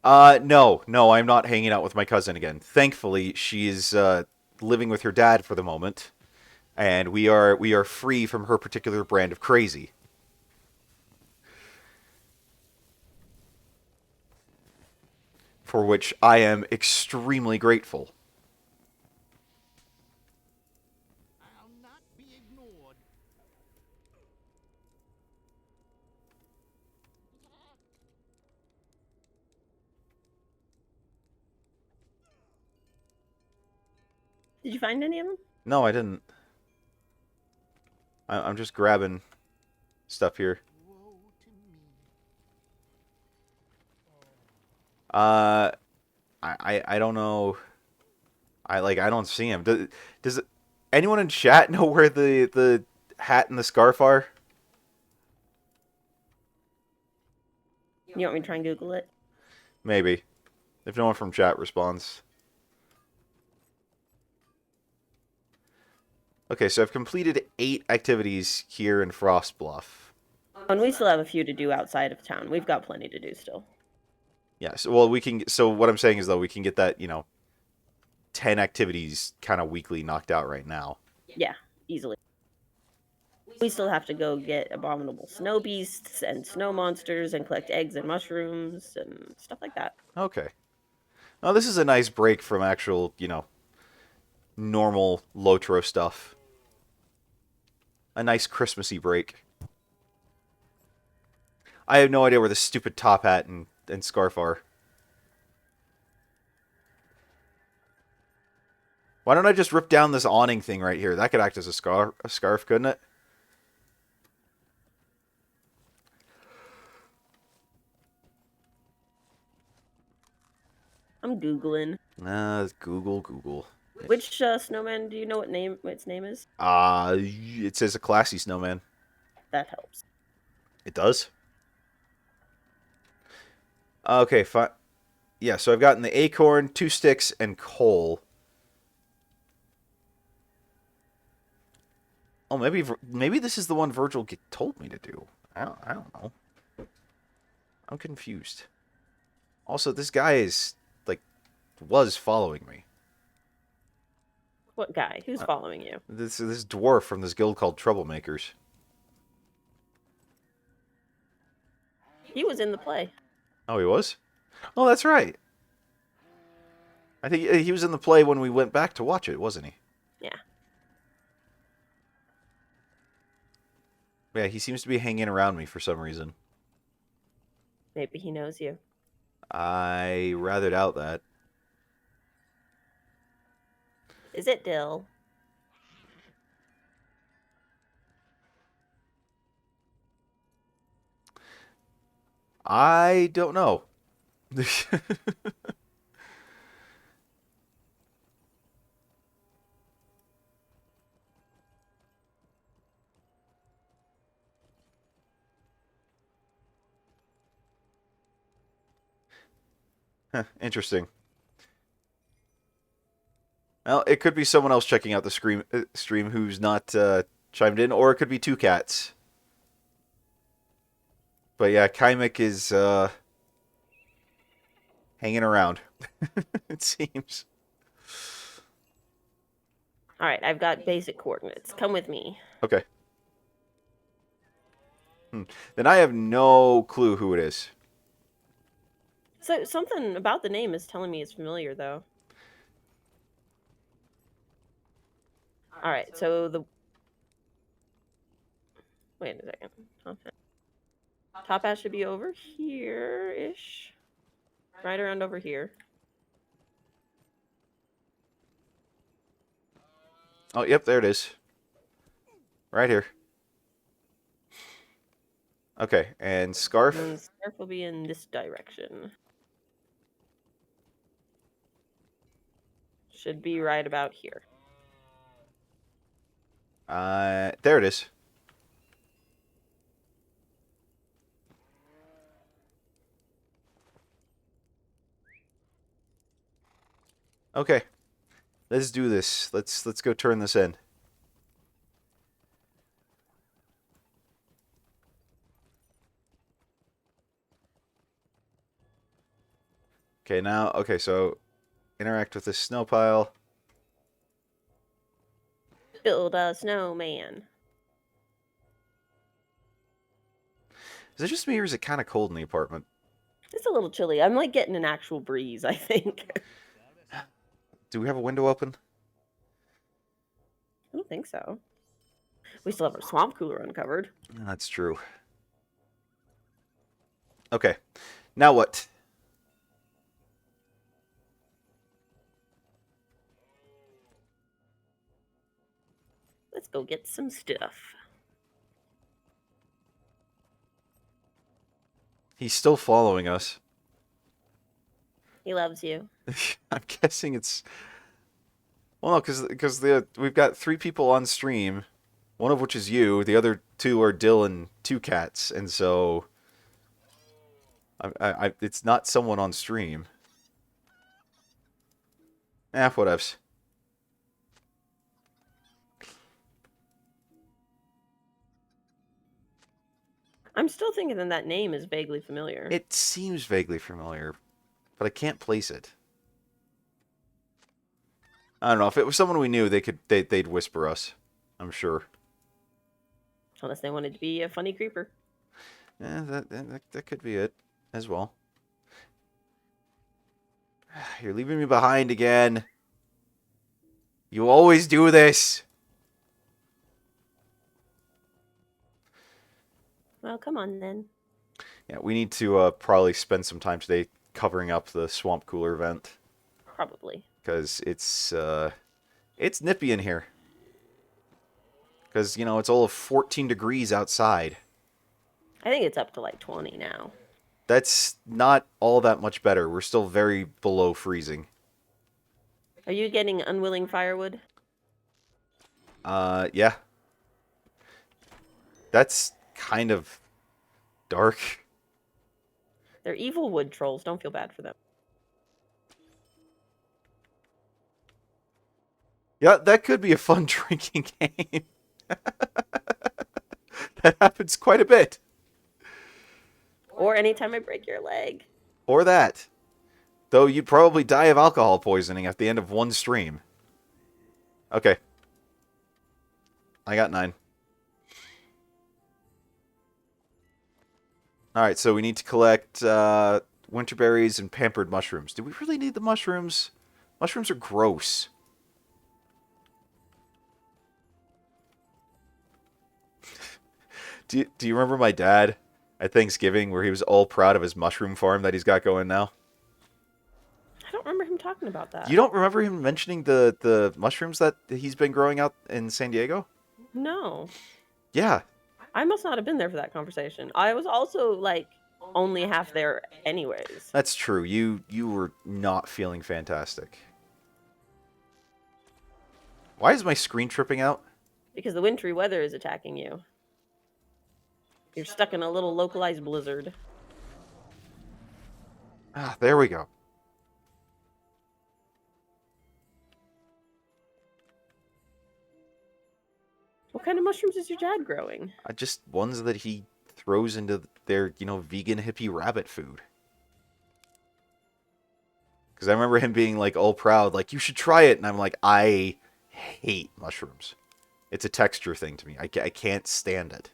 No, I'm not hanging out with my cousin again. Thankfully, she is living with her dad for the moment, and we are free from her particular brand of crazy. For which I am extremely grateful. I'll not be ignored. Did you find any of them? No, I didn't. I'm just grabbing stuff here. Woe to me. Uh, I don't know. I don't see him. Does anyone in chat know where the hat and the scarf are? You want me to try and Google it? Maybe. If no one from chat responds. Okay, so I've completed 8 activities here in Frostbluff. And we still have a few to do outside of town. We've got plenty to do still. Yeah, so, well, we can. So what I'm saying is, though, we can get that 10 activities kind of weekly knocked out right now. Yeah, easily. We still have to go get abominable snow beasts and snow monsters and collect eggs and mushrooms and stuff like that. Okay. Now this is a nice break from actual, normal Lotro stuff. A nice Christmassy break. I have no idea where the stupid top hat and scarf are. Why don't I just rip down this awning thing right here? That could act as a scarf, couldn't it? I'm Googling. Google. Which snowman, do you know what its name is? It says a classy snowman. That helps. It does? Okay, fine. Yeah, so I've gotten the acorn, 2 sticks, and coal. Oh, maybe this is the one Virgil told me to do. I don't know. I'm confused. Also, this guy was following me. What guy? Who's following you? This dwarf from this guild called Troublemakers. He was in the play. Oh, he was? Oh, that's right. I think he was in the play when we went back to watch it, wasn't he? Yeah. Yeah, he seems to be hanging around me for some reason. Maybe he knows you. I rather doubt that. Is it dill? I don't know. Interesting. Well, it could be someone else checking out the stream who's not chimed in, or it could be two cats. But yeah, Kaimik is hanging around. It seems. All right, I've got basic coordinates. Come with me. Okay. Then I have no clue who it is. So something about the name is telling me it's familiar, though. All right, so the wait a second. Top hat should be over here-ish, right around over here. Oh, yep, there it is. Right here. Okay, and Scarf? And scarf will be in this direction. Should be right about here. There it is. Okay. Let's do this. Let's go turn this in. Okay, now, okay, so interact with this snow pile. Build a snowman. Is it just me or is it kind of cold in the apartment? It's a little chilly. I'm like getting an actual breeze, I think. Do we have a window open? I don't think so. We still have our swamp cooler uncovered. That's true. Okay. Now what? Let's go get some stuff. He's still following us. He loves you. I'm guessing it's... Well, no, because we've got 3 people on stream, one of which is you. The other 2 are Dill and 2 cats, and so it's not someone on stream. Whatevs. I'm still thinking that name is vaguely familiar. It seems vaguely familiar, but I can't place it. I don't know. If it was someone we knew, they'd whisper us. I'm sure. Unless they wanted to be a funny creeper. Yeah, that could be it as well. You're leaving me behind again. You always do this. Well, come on then. Yeah, we need to probably spend some time today covering up the swamp cooler vent. Probably. Because it's nippy in here. Because, it's all of 14 degrees outside. I think it's up to like 20 now. That's not all that much better. We're still very below freezing. Are you getting unwilling firewood? Yeah. That's kind of dark. They're evil wood trolls. Don't feel bad for them. Yeah, that could be a fun drinking game. That happens quite a bit. Or anytime I break your leg. Or that. Though you'd probably die of alcohol poisoning at the end of one stream. Okay. I got 9. Alright, so we need to collect winterberries and pampered mushrooms. Do we really need the mushrooms? Mushrooms are gross. Do you remember my dad at Thanksgiving where he was all proud of his mushroom farm that he's got going now? I don't remember him talking about that. You don't remember him mentioning the mushrooms that he's been growing out in San Diego? No. Yeah. I must not have been there for that conversation. I was also, like, only half there anyways. That's true. You were not feeling fantastic. Why is my screen tripping out? Because the wintry weather is attacking you. You're stuck in a little localized blizzard. Ah, there we go. What kind of mushrooms is your dad growing? Just ones that he throws into their, vegan hippie rabbit food. Because I remember him being, like, all proud, like, you should try it. And I'm like, I hate mushrooms. It's a texture thing to me. I can't stand it.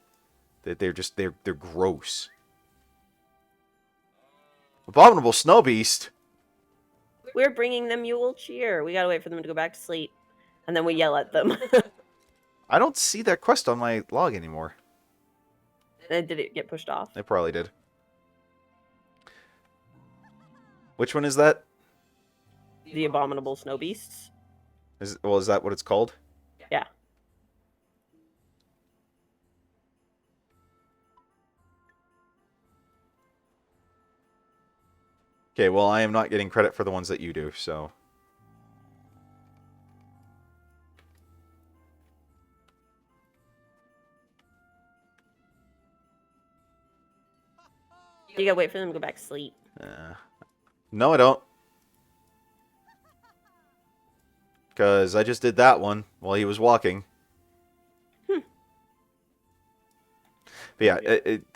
They're gross. Abominable snow beast. We're bringing them Yule cheer. We gotta wait for them to go back to sleep. And then we yell at them. I don't see that quest on my log anymore. Did it get pushed off? It probably did. Which one is that? The abominable snow beasts? Is that what it's called? Yeah. Okay, well, I am not getting credit for the ones that you do, so... You gotta wait for them to go back to sleep. No, I don't. Because I just did that one while he was walking. But yeah,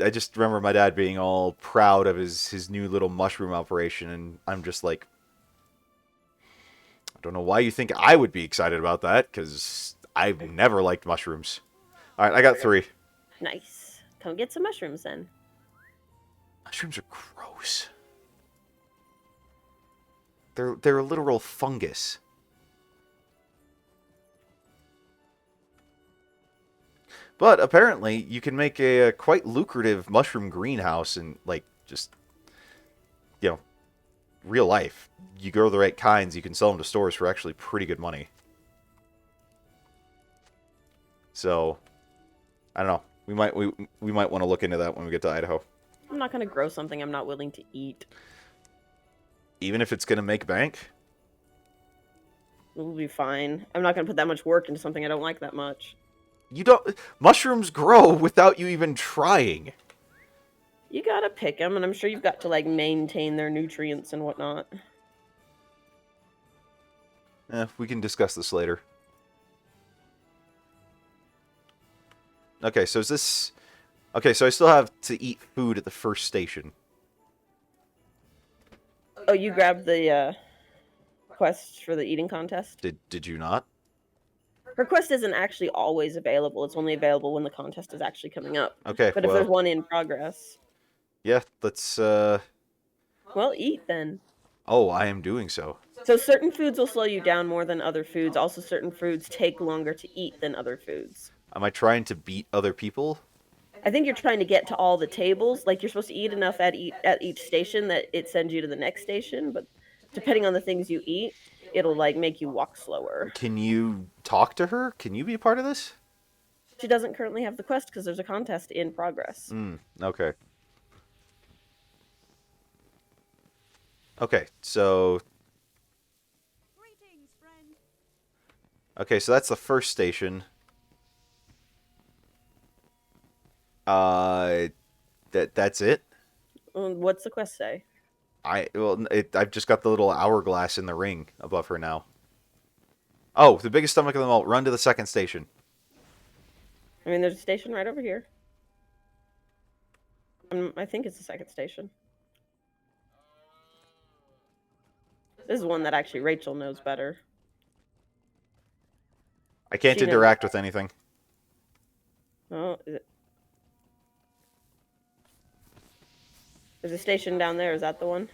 I just remember my dad being all proud of his new little mushroom operation, and I'm just like... I don't know why you think I would be excited about that, because I've never liked mushrooms. Alright, I got 3. Nice. Come get some mushrooms then. Mushrooms are gross. They're a literal fungus. But apparently, you can make a quite lucrative mushroom greenhouse in, like, just, real life. You grow the right kinds, you can sell them to stores for actually pretty good money. So, I don't know. We might want to look into that when we get to Idaho. I'm not gonna grow something I'm not willing to eat. Even if it's going to make bank? It'll be fine. I'm not gonna put that much work into something I don't like that much. You don't... Mushrooms grow without you even trying. You gotta pick them, and I'm sure you've got to, like, maintain their nutrients and whatnot. We can discuss this later. Okay, so is this... Okay, so I still have to eat food at the first station. Oh, you grabbed the, quest for the eating contest? Did you not? Her quest isn't actually always available. It's only available when the contest is actually coming up. Okay, But if well... there's one in progress... Yeah, let's, Well, eat then. Oh, I am doing so. So certain foods will slow you down more than other foods. Also, certain foods take longer to eat than other foods. Am I trying to beat other people? I think you're trying to get to all the tables. Like, you're supposed to eat enough at each station that it sends you to the next station. But depending on the things you eat, it'll, like, make you walk slower. Can you talk to her? Can you be a part of this? She doesn't currently have the quest because there's a contest in progress. Okay. Okay, so... Greetings, friend. Okay, so that's the first station. That's it? What's the quest say? I've just got the little hourglass in the ring above her now. Oh, the biggest stomach of them all. Run to the second station. I mean, there's a station right over here. I think it's the second station. This is one that actually Rachel knows better. I can't She knows. interact with anything. Oh, is it? There's a station down there. Is that the one?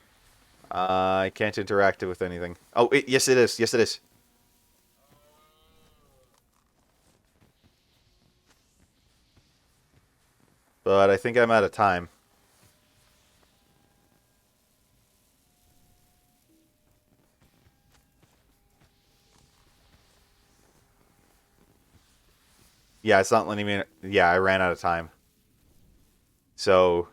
I can't interact with anything. Oh, yes it is. Yes it is. But I think I'm out of time. Yeah, it's not letting me... Yeah, I ran out of time. So...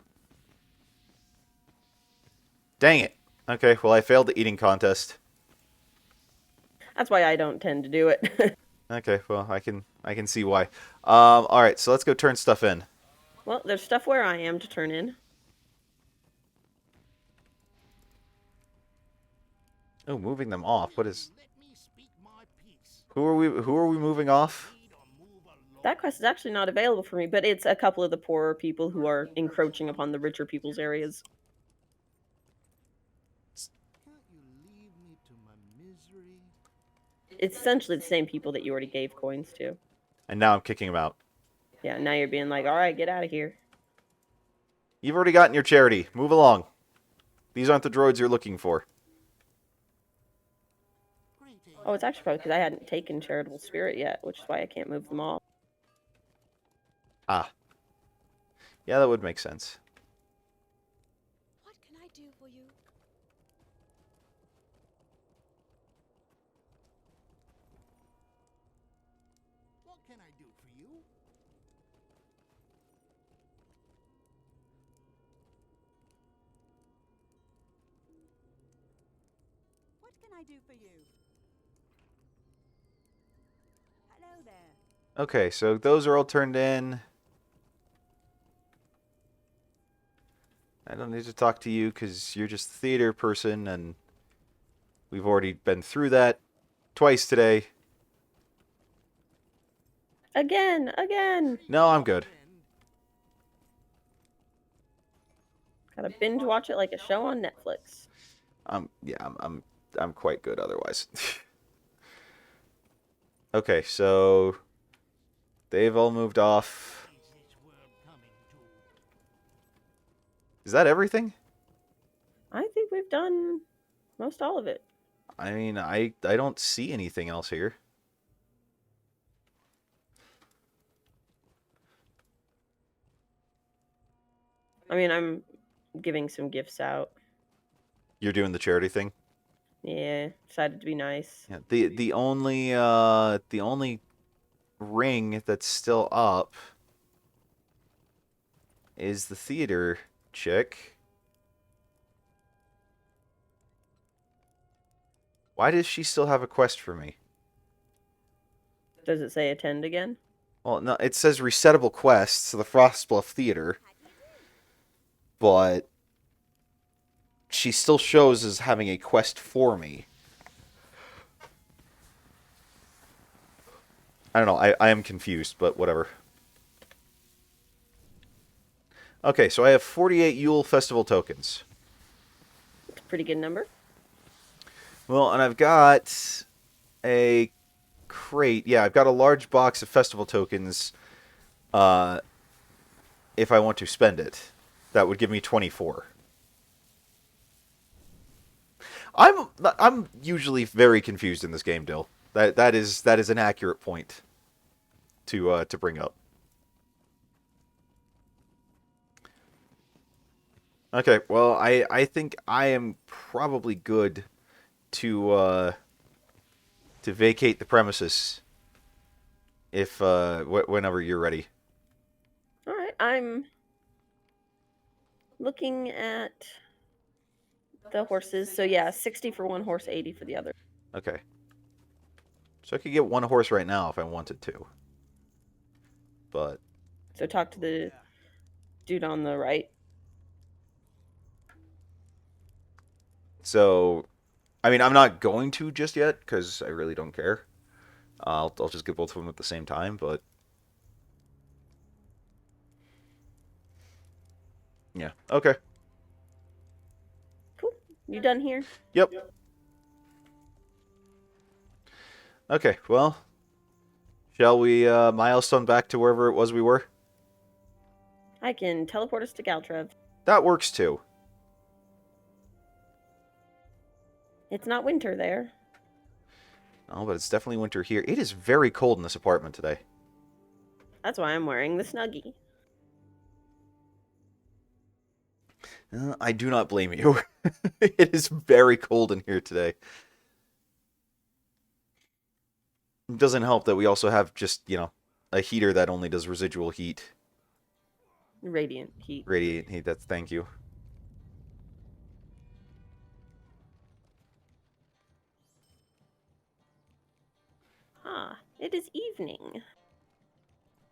Dang it. Okay, well, I failed the eating contest. That's why I don't tend to do it. Okay, well, I can see why. All right, so let's go turn stuff in. Well, there's stuff where I am to turn in. Oh, moving them off. What is... Let me speak my piece. Who are we moving off? Lead or move along. That quest is actually not available for me, but it's a couple of the poorer people who are encroaching upon the richer people's areas. Can't you leave me to my misery? It's essentially the same people that you already gave coins to. And now I'm kicking them out. Yeah, now you're being like, all right, get out of here. You've already gotten your charity. Move along. These aren't the droids you're looking for. Greetings. Oh, it's actually probably because I hadn't taken Charitable Spirit yet, which is why I can't move them all. Ah. Yeah, that would make sense. What can I do for you? What can I do for you? What can I do for you? Hello there. Okay, so those are all turned in. I don't need to talk to you because you're just the theater person, and we've already been through that twice today. Again! No, I'm good. Gotta binge watch it like a show on Netflix. Yeah, I'm quite good otherwise. Okay, so they've all moved off. Is this world coming to? Is that everything? I think we've done most all of it. I mean, I don't see anything else here. I mean, I'm giving some gifts out. You're doing the charity thing? Yeah, decided to be nice. Yeah. The only ring that's still up is the theater chick. Why does she still have a quest for me? Does it say attend again? Well, no, it says resettable quests to the Frostbluff Theater, but she still shows as having a quest for me. I don't know. I am confused, but whatever. Okay, so I have 48 Yule Festival tokens. It's a pretty good number. Well, and I've got a crate. Yeah, I've got a large box of festival tokens. If I want to spend it, that would give me 24. I'm usually very confused in this game, Dill. That is an accurate point to bring up. Okay, well, I think I am probably good to vacate the premises if whenever you're ready. All right, I'm looking at the horses. So yeah, 60 for one horse, 80 for the other. Okay. So I could get one horse right now if I wanted to. But So talk to the dude on the right. so I mean, I'm not going to just yet because I really don't care. I'll just get both of them at the same time, but yeah. Okay. Cool. You done here? Yep. Okay, well, shall we milestone back to wherever it was we were? I can teleport us to Galtrev. That works too. It's not winter there. Oh, but it's definitely winter here. It is very cold in this apartment today. That's why I'm wearing the Snuggie. I do not blame you. It is very cold in here today. It doesn't help that we also have just, a heater that only does residual heat. Radiant heat. Radiant heat, that's thank you. Ah, it is evening.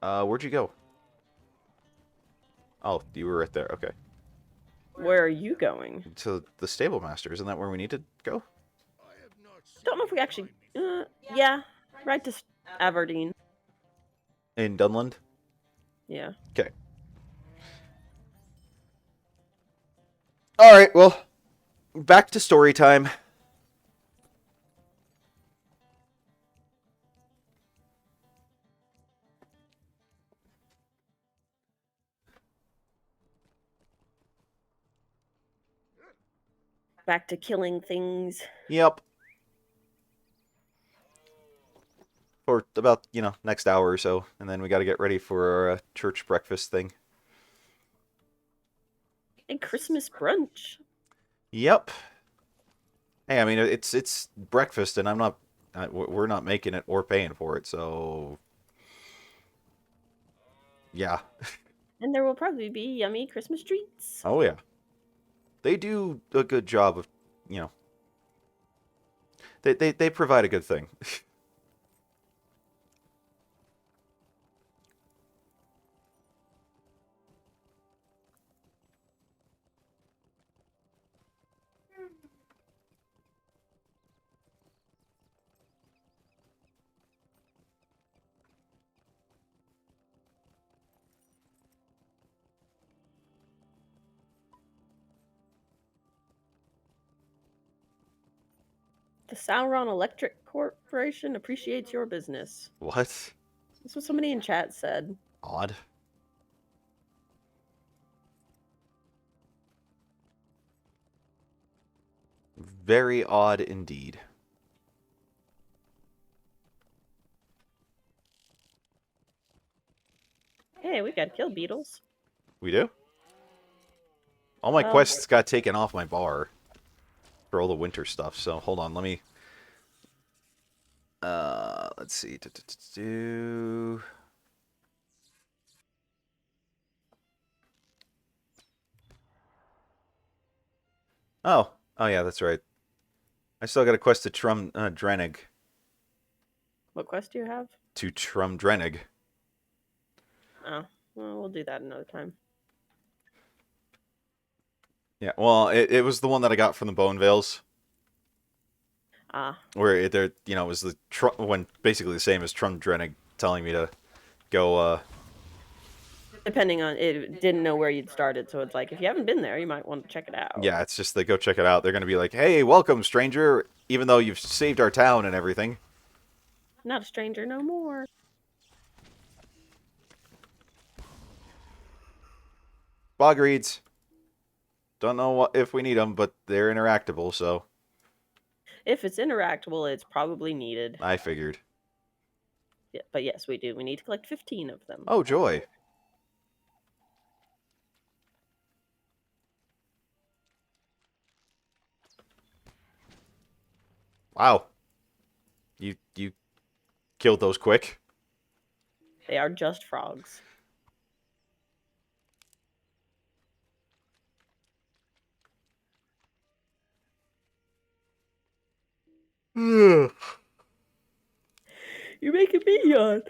Where'd you go? Oh, you were right there. Okay. Where are you going? To the stable master. Isn't that where we need to go? Don't know if we actually. Yeah, right to Aberdeen. In Dunland? Yeah. Okay. Alright, well, back to story time. Back to killing things. Yep. For about, next hour or so. And then we gotta get ready for our church breakfast thing. A Christmas brunch. Yep. Hey, I mean, it's breakfast, and we're not making it or paying for it, so... Yeah. And there will probably be yummy Christmas treats. Oh, yeah. They do a good job of, They provide a good thing. The Sauron Electric Corporation appreciates your business. What? That's what somebody in chat said. Odd. Very odd indeed. Hey, we got kill beetles. We do? All my Well, quests got taken off my bar for all the winter stuff, so hold on, let me... let's see. Oh. Oh, yeah, that's right. I still got a quest to Drenig. What quest do you have? To Drenig. Oh, well, we'll do that another time. Yeah, well, it was the one that I got from the Bone Veils. Ah. Where it was the when basically the same as Drenig telling me to go, Depending on it, didn't know where you'd started, so it's like if you haven't been there, you might want to check it out. Yeah, it's just they go check it out. They're gonna be like, "Hey, welcome, stranger!" Even though you've saved our town and everything. Not a stranger no more. Bog reeds. Don't know if we need them, but they're interactable, so If it's interactable, it's probably needed. I figured. Yeah, but yes, we do. We need to collect 15 of them. Oh, joy. Wow. You killed those quick. They are just frogs. You're making me yawn.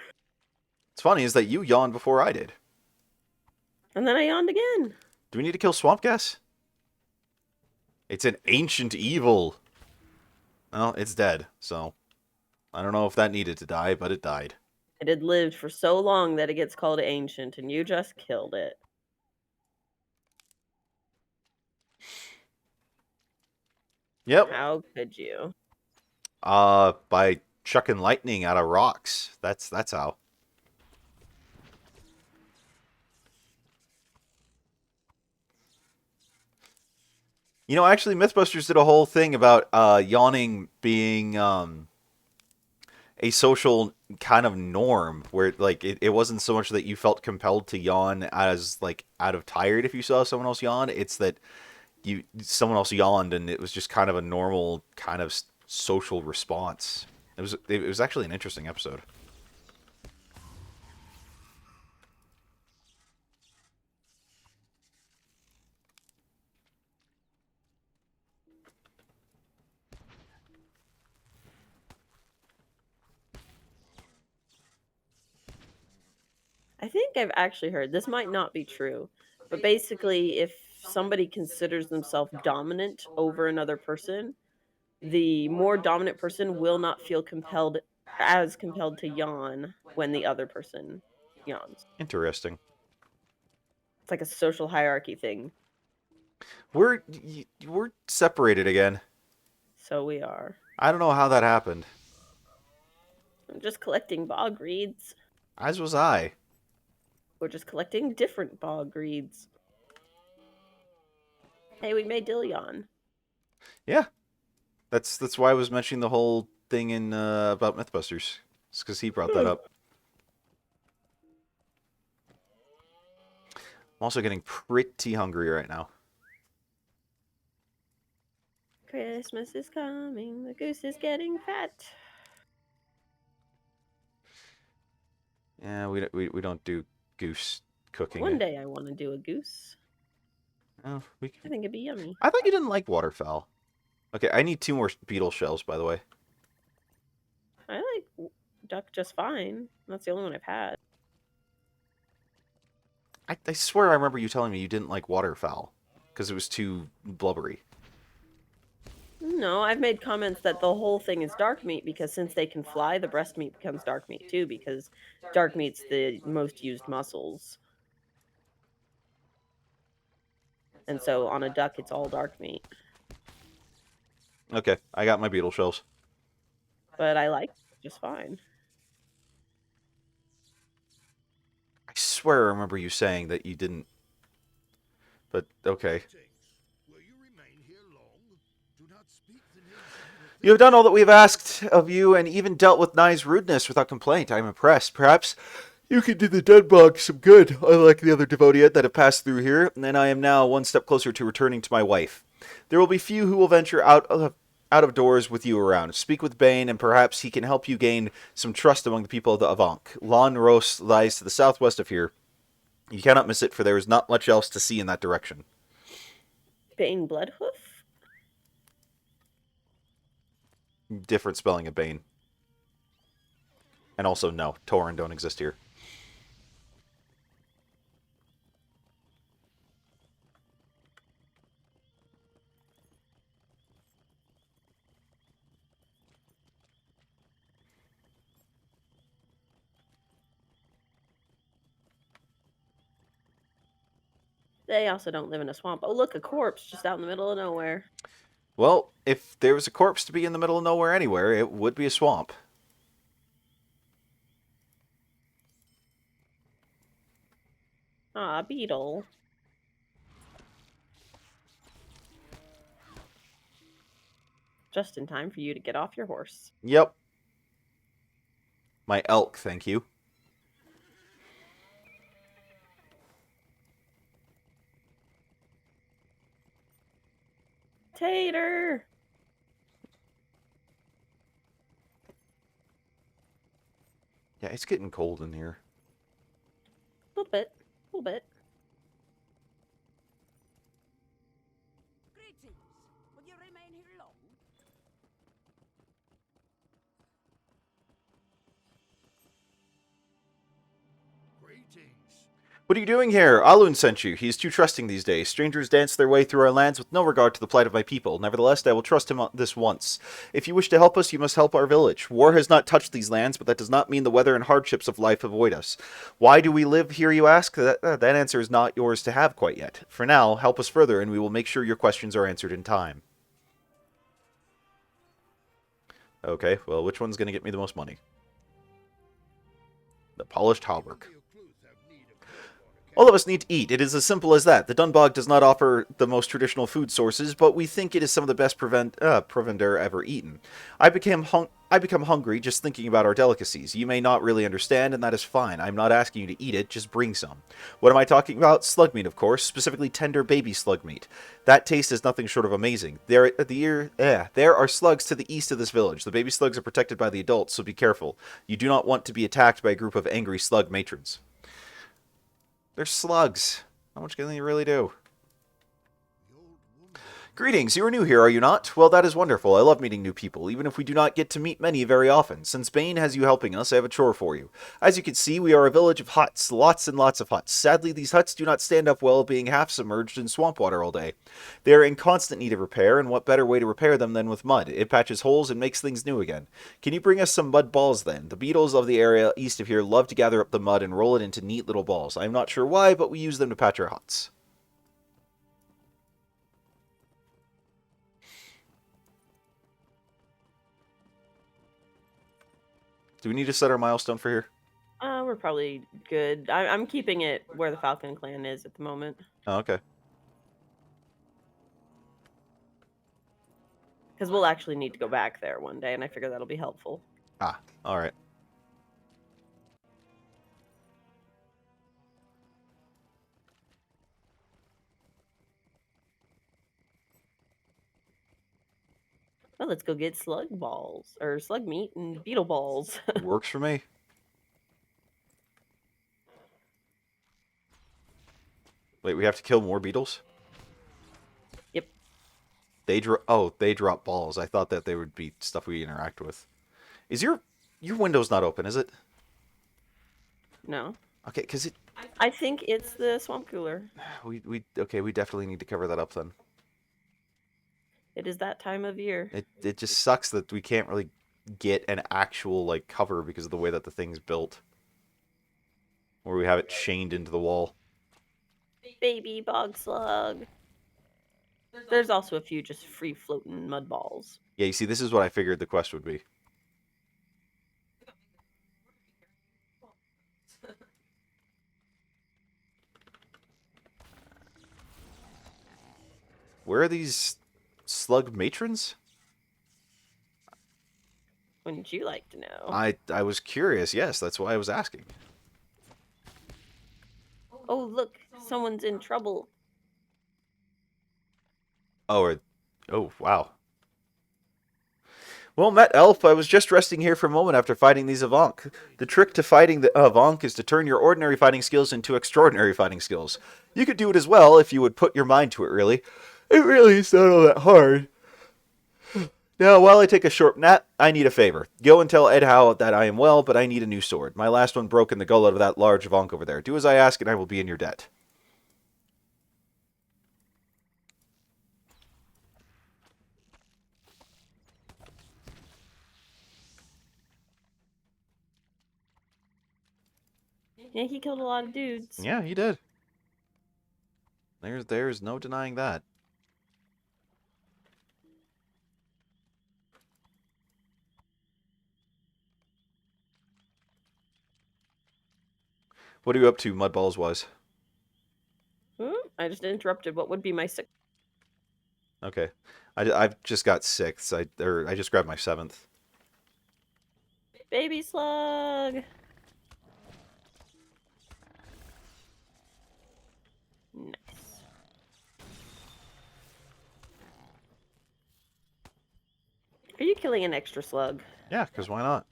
What's funny is that you yawned before I did. And then I yawned again. Do we need to kill Swamp Gas? It's an ancient evil. Well, it's dead, so I don't know if that needed to die, but it died. It had lived for so long that it gets called ancient, and you just killed it. Yep. How could you? By chucking lightning out of rocks. That's how. Actually, Mythbusters did a whole thing about yawning being a social kind of norm, where like it wasn't so much that you felt compelled to yawn as like out of tired if you saw someone else yawn. It's that someone else yawned and it was just kind of a normal kind of social response. It was actually an interesting episode. I think I've actually heard, this might not be true, but basically if somebody considers themselves dominant over another person, the more dominant person will not feel compelled to yawn when the other person yawns. Interesting. It's like a social hierarchy thing. We're separated again. So we are. I don't know how that happened. I'm just collecting bog reeds. As was I. We're just collecting different bog reeds. Hey, we made Dillion. Yeah. That's why I was mentioning the whole thing in about Mythbusters. It's because he brought that up. I'm also getting pretty hungry right now. Christmas is coming. The goose is getting fat. Yeah, we don't do goose cooking. One day I want to do a goose. Oh, I think it'd be yummy. I thought you didn't like waterfowl. Okay, I need 2 more beetle shells, by the way. I like duck just fine. That's the only one I've had. I swear I remember you telling me you didn't like waterfowl because it was too blubbery. No, I've made comments that the whole thing is dark meat because since they can fly, the breast meat becomes dark meat too because dark meat's the most used muscles. And so on a duck, it's all dark meat. Okay, I got my beetle shells. But I like it just fine. I swear I remember you saying that you didn't. But, okay. Will you remain here long? Do not speak the name. You have done all that we have asked of you, and even dealt with Nye's rudeness without complaint. I am impressed. Perhaps you can do the Dunbog some good, unlike the other Devotiate that have passed through here, and I am now one step closer to returning to my wife. There will be few who will venture out of doors with you around. Speak with Bane, and perhaps he can help you gain some trust among the people of the Avank. Lon Ros lies to the southwest of here. You cannot miss it, for there is not much else to see in that direction. Bane Bloodhoof? Different spelling of Bane. And also, no, Tauren don't exist here. They also don't live in a swamp. Oh, look, a corpse just out in the middle of nowhere. Well, if there was a corpse to be in the middle of nowhere anywhere, it would be a swamp. Ah, beetle. Just in time for you to get off your horse. Yep. My elk, thank you. Tater! Yeah, it's getting cold in here. A little bit. A little bit. Greetings. Will you remain here long? Greetings. What are you doing here? Alun sent you. He is too trusting these days. Strangers dance their way through our lands with no regard to the plight of my people. Nevertheless, I will trust him on this once. If you wish to help us, you must help our village. War has not touched these lands, but that does not mean the weather and hardships of life avoid us. Why do we live here, you ask? That answer is not yours to have quite yet. For now, help us further, and we will make sure your questions are answered in time. Okay, well, which one's going to get me the most money? The polished hauberk. Your clothes have need of cold water. All of us need to eat. It is as simple as that. The Dunbog does not offer the most traditional food sources, but we think it is some of the best provender ever eaten. I become hungry just thinking about our delicacies. You may not really understand, and that is fine. I'm not asking you to eat it, just bring some. What am I talking about? Slug meat, of course, specifically tender baby slug meat. That taste is nothing short of amazing. There are slugs to the east of this village. The baby slugs are protected by the adults, so be careful. You do not want to be attacked by a group of angry slug matrons. They're slugs. How much can they really do? The old woman. Greetings, you are new here, are you not? Well, that is wonderful. I love meeting new people, even if we do not get to meet many very often. Since Bane has you helping us, I have a chore for you. As you can see, we are a village of huts, lots and lots of huts. Sadly, these huts do not stand up well, being half submerged in swamp water all day. They are in constant need of repair, and what better way to repair them than with mud? It patches holes and makes things new again. Can you bring us some mud balls then? The beetles of the area east of here love to gather up the mud and roll it into neat little balls. I am not sure why, but we use them to patch our huts. Do we need to set our milestone for here? We're probably good. I'm keeping it where the Falcon Clan is at the moment. Oh, okay. Because we'll actually need to go back there one day, and I figure that'll be helpful. Ah, alright. Well, let's go get slug balls, or slug meat and beetle balls. Works for me. Wait, we have to kill more beetles? Yep. They drop balls. I thought that they would be stuff we interact with. Is your window's not open, is it? No. Okay, because it... I think it's the swamp cooler. We definitely need to cover that up then. It is that time of year. It just sucks that we can't really get an actual, like, cover because of the way that the thing's built. Or we have it chained into the wall. Baby bog slug. There's also a few just free floating mud balls. Yeah, you see, this is what I figured the quest would be. Where are these slug matrons? Wouldn't you like to know? I was curious, yes, that's why I was asking. Oh, look, someone's in trouble. Oh, wow. Well met, Elf. I was just resting here for a moment after fighting these Avank. The trick to fighting the Avank is to turn your ordinary fighting skills into extraordinary fighting skills. You could do it as well if you would put your mind to it, really. It really is not all that hard. Now, while I take a short nap, I need a favor. Go and tell Ed Howe that I am well, but I need a new sword. My last one broke in the gullet of that large Avank over there. Do as I ask, and I will be in your debt. Yeah, he killed a lot of dudes. Yeah, he did. There's no denying that. What are you up to, Mudballs-wise? I just interrupted what would be my sixth. Okay. I've just got 6th. I just grabbed my 7th. Baby slug! Nice. Are you killing an extra slug? Yeah, because why not?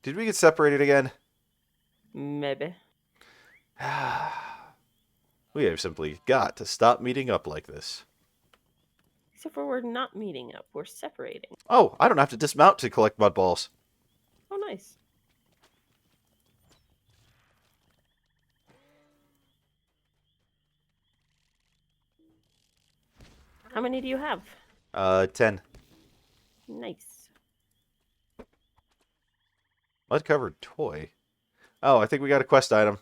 Did we get separated again? Maybe. We have simply got to stop meeting up like this. Except for we're not meeting up, we're separating. Oh, I don't have to dismount to collect mud balls. Oh, nice. How many do you have? 10. Nice. Mud-covered toy. Oh, I think we got a quest item.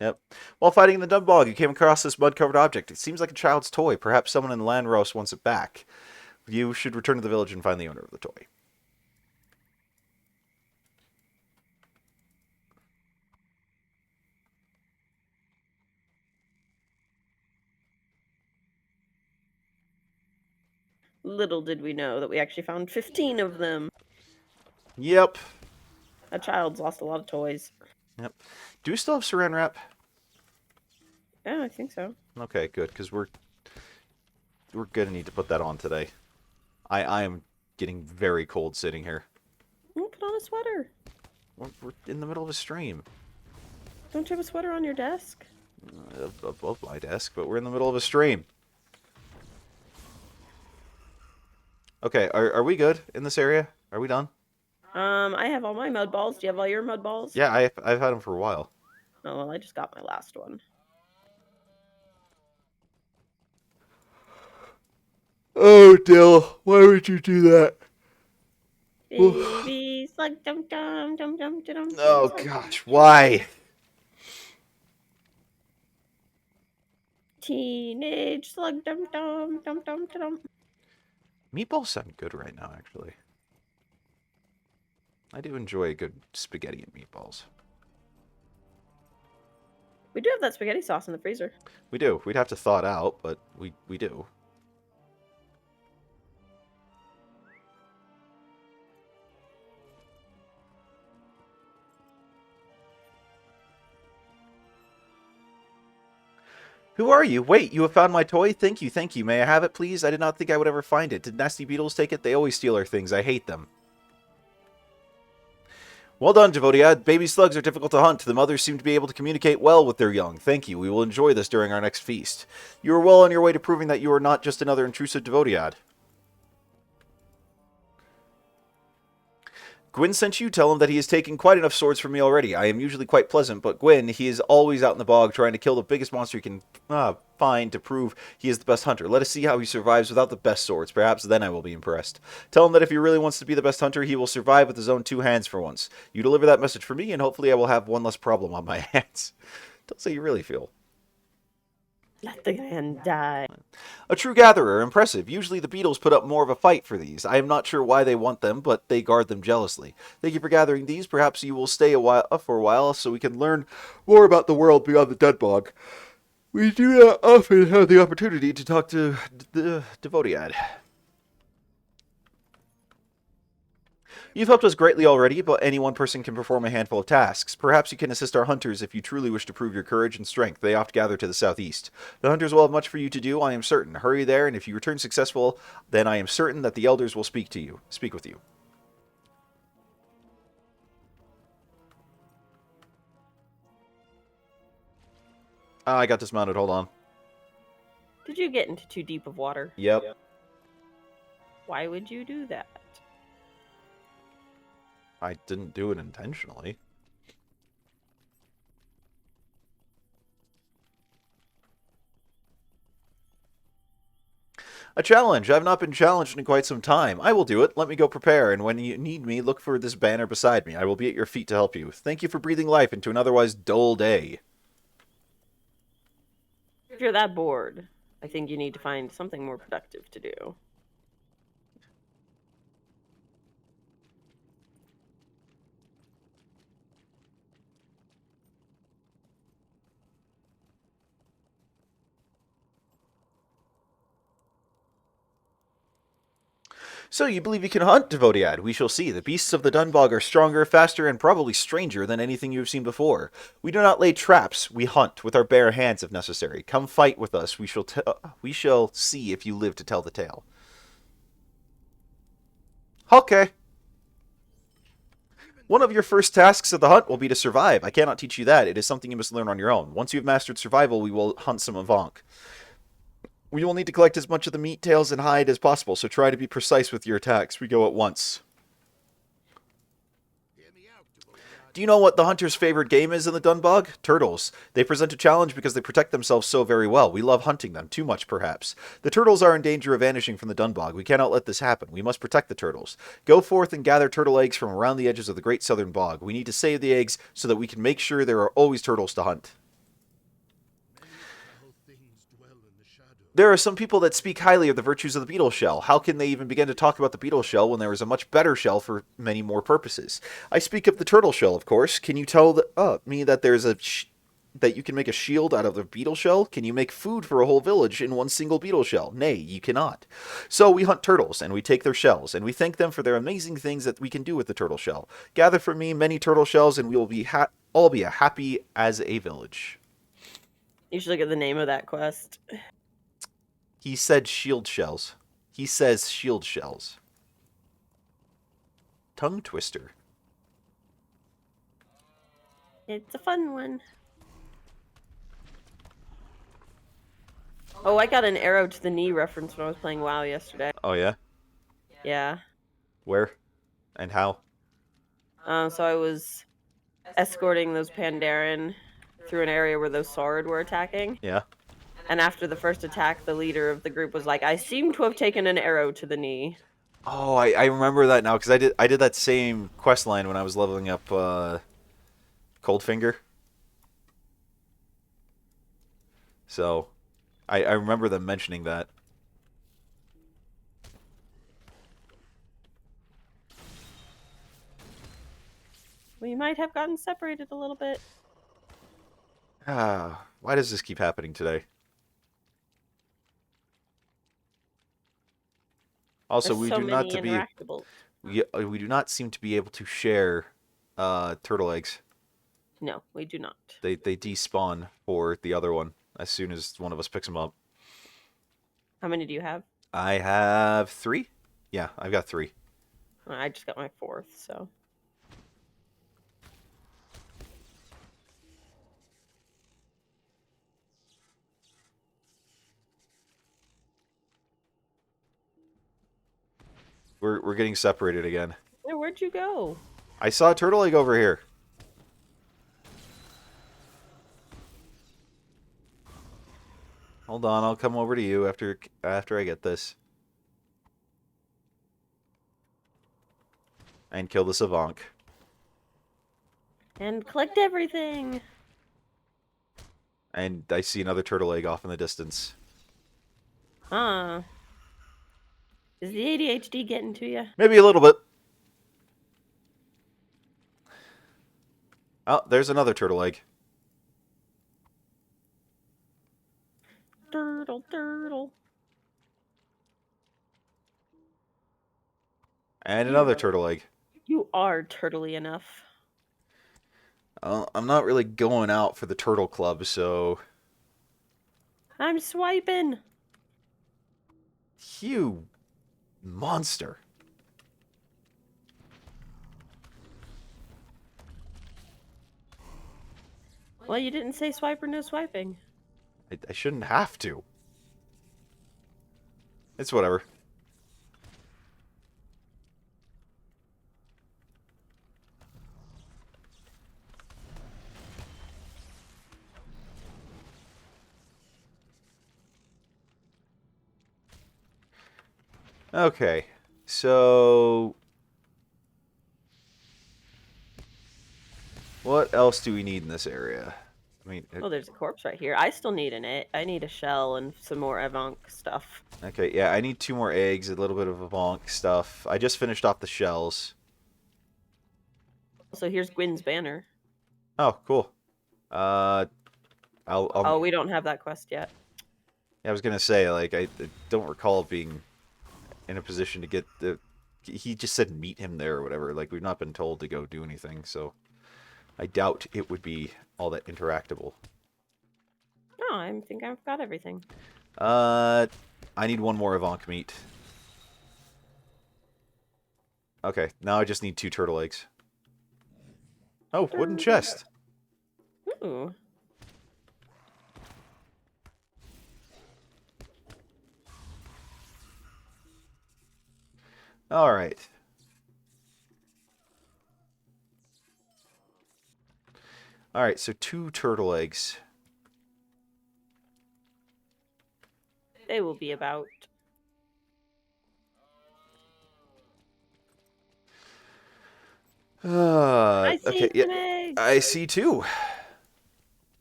Yep. While fighting in the dump bog, you came across this mud-covered object. It seems like a child's toy. Perhaps someone in Landros wants it back. You should return to the village and find the owner of the toy. Little did we know that we actually found 15 of them. Yep. A child's lost a lot of toys. Yep. Do we still have saran wrap? Yeah, I think so. Okay, good, because we're gonna need to put that on today. I am getting very cold sitting here. Put on a sweater. We're in the middle of a stream. Don't you have a sweater on your desk? Above my desk, but we're in the middle of a stream. Okay, are we good in this area? Are we done? I have all my mud balls. Do you have all your mud balls? Yeah, I've had them for a while. Oh, well, I just got my last one. Oh, Dill, why would you do that? Baby slug dum dum dum dum dum. Oh gosh, why? Teenage slug dum dum dum dum dum. Meatballs sound good right now, actually. I do enjoy a good spaghetti and meatballs. We do have that spaghetti sauce in the freezer. We do. We'd have to thaw it out, but we do. Who are you? Wait, you have found my toy? Thank you, thank you. May I have it, please? I did not think I would ever find it. Did nasty beetles take it? They always steal our things. I hate them. Well done, Devotia. Baby slugs are difficult to hunt. The mothers seem to be able to communicate well with their young. Thank you. We will enjoy this during our next feast. You are well on your way to proving that you are not just another intrusive Devotiad. Gwyn sent you. Tell him that he has taken quite enough swords from me already. I am usually quite pleasant, but Gwyn, he is always out in the bog trying to kill the biggest monster he can find to prove he is the best hunter. Let us see how he survives without the best swords. Perhaps then I will be impressed. Tell him that if he really wants to be the best hunter, he will survive with his own 2 hands for once. You deliver that message for me, and hopefully I will have one less problem on my hands. Don't say you really feel. Let the man die. A true gatherer, impressive. Usually the beetles put up more of a fight for these. I am not sure why they want them, but they guard them jealously. Thank you for gathering these. Perhaps you will stay for a while so we can learn more about the world beyond the dead bog. We do not often have the opportunity to talk to the Devotiad. You've helped us greatly already, but any one person can perform a handful of tasks. Perhaps you can assist our hunters if you truly wish to prove your courage and strength. They oft gather to the southeast. The hunters will have much for you to do, I am certain. Hurry there, and if you return successful, then I am certain that the elders will speak with you. I got dismounted, hold on. Did you get into too deep of water? Yep. Why would you do that? I didn't do it intentionally. A challenge. I've not been challenged in quite some time. I will do it. Let me go prepare, and when you need me, look for this banner beside me. I will be at your feet to help you. Thank you for breathing life into an otherwise dull day. If you're that bored, I think you need to find something more productive to do. So you believe you can hunt, Devotiad? We shall see. The beasts of the Dunbog are stronger, faster, and probably stranger than anything you have seen before. We do not lay traps. We hunt with our bare hands if necessary. Come fight with us. We shall see if you live to tell the tale. Okay. One of your first tasks of the hunt will be to survive. I cannot teach you that. It is something you must learn on your own. Once you have mastered survival, we will hunt some Avank. We will need to collect as much of the meat, tails, and hide as possible, so try to be precise with your attacks. We go at once. Do you know what the hunter's favorite game is in the Dunbog? Turtles. They present a challenge because they protect themselves so very well. We love hunting them, too much perhaps. The turtles are in danger of vanishing from the Dunbog. We cannot let this happen. We must protect the turtles. Go forth and gather turtle eggs from around the edges of the Great Southern Bog. We need to save the eggs so that we can make sure there are always turtles to hunt. There are some people that speak highly of the virtues of the beetle shell. How can they even begin to talk about the beetle shell when there is a much better shell for many more purposes? I speak of the turtle shell, of course. Can you tell me that there's that you can make a shield out of the beetle shell? Can you make food for a whole village in one single beetle shell? Nay, you cannot. So we hunt turtles, and we take their shells, and we thank them for their amazing things that we can do with the turtle shell. Gather for me many turtle shells, and we will be all be happy as a village. You should look at the name of that quest. He said shield shells. He says shield shells. Tongue twister. It's a fun one. Oh, I got an arrow to the knee reference when I was playing WoW yesterday. Oh, yeah? Yeah. Where? And how? So I was escorting those Pandaren through an area where those Sword were attacking. Yeah. And after the first attack, the leader of the group was like, I seem to have taken an arrow to the knee. Oh, I remember that now, because I did that same quest line when I was leveling up Coldfinger. So, I remember them mentioning that. We might have gotten separated a little bit. Ah, why does this keep happening today? Also, There's we so do not many to be interactables. we do not seem to be able to share turtle eggs. No, we do not. They despawn for the other one as soon as one of us picks them up. How many do you have? I have 3. Yeah, I've got 3. I just got my 4th, so. We're getting separated again. Hey, where'd you go? I saw a turtle egg over here. Hold on, I'll come over to you after I get this. And kill the Savank. And collect everything. And I see another turtle egg off in the distance. Huh. Is the ADHD getting to you? Maybe a little bit. Oh, there's another turtle egg. Turtle, turtle. And another turtle egg. You are turtly enough. I'm not really going out for the turtle club, so... I'm swiping. You monster. Well, you didn't say swipe or no swiping. I shouldn't have to. It's whatever. Okay, so... what else do we need in this area? I mean, Oh, there's a corpse right here. I still need I need a shell and some more Evank stuff. okay, yeah, I need 2 more eggs, a little bit of a bonk stuff. I just finished off the shells. So here's Gwyn's banner. Oh, cool. Oh, we don't have that quest yet. I was gonna say, like, I don't recall being in a position to get the... he just said meet him there or whatever. Like, we've not been told to go do anything, so... I doubt it would be all that interactable. No, I think I've got everything. I need 1 more Evank meat. Okay, now I just need 2 turtle eggs. Oh, wooden chest. Ooh. Alright. Alright, so 2 turtle eggs. They will be about. I see Okay, some yeah, eggs. I see 2.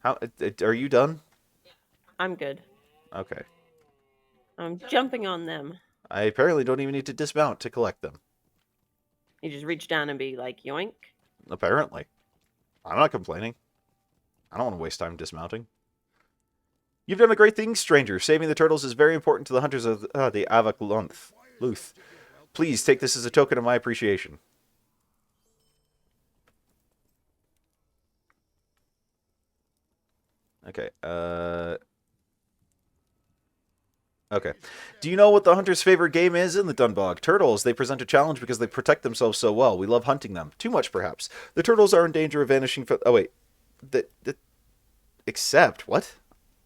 How are you done? I'm good. Okay. I'm jumping on them. I apparently don't even need to dismount to collect them. You just reach down and be like, yoink. Apparently. I'm not complaining. I don't want to waste time dismounting. You've done a great thing, stranger. Saving the turtles is very important to the hunters of the Avak Luth. Please take this as a token of my appreciation. Okay, okay. Do you know what the hunter's favorite game is in the Dunbog? Turtles. They present a challenge because they protect themselves so well. We love hunting them. Too much, perhaps. The turtles are in danger of vanishing from... oh, wait. Accept what?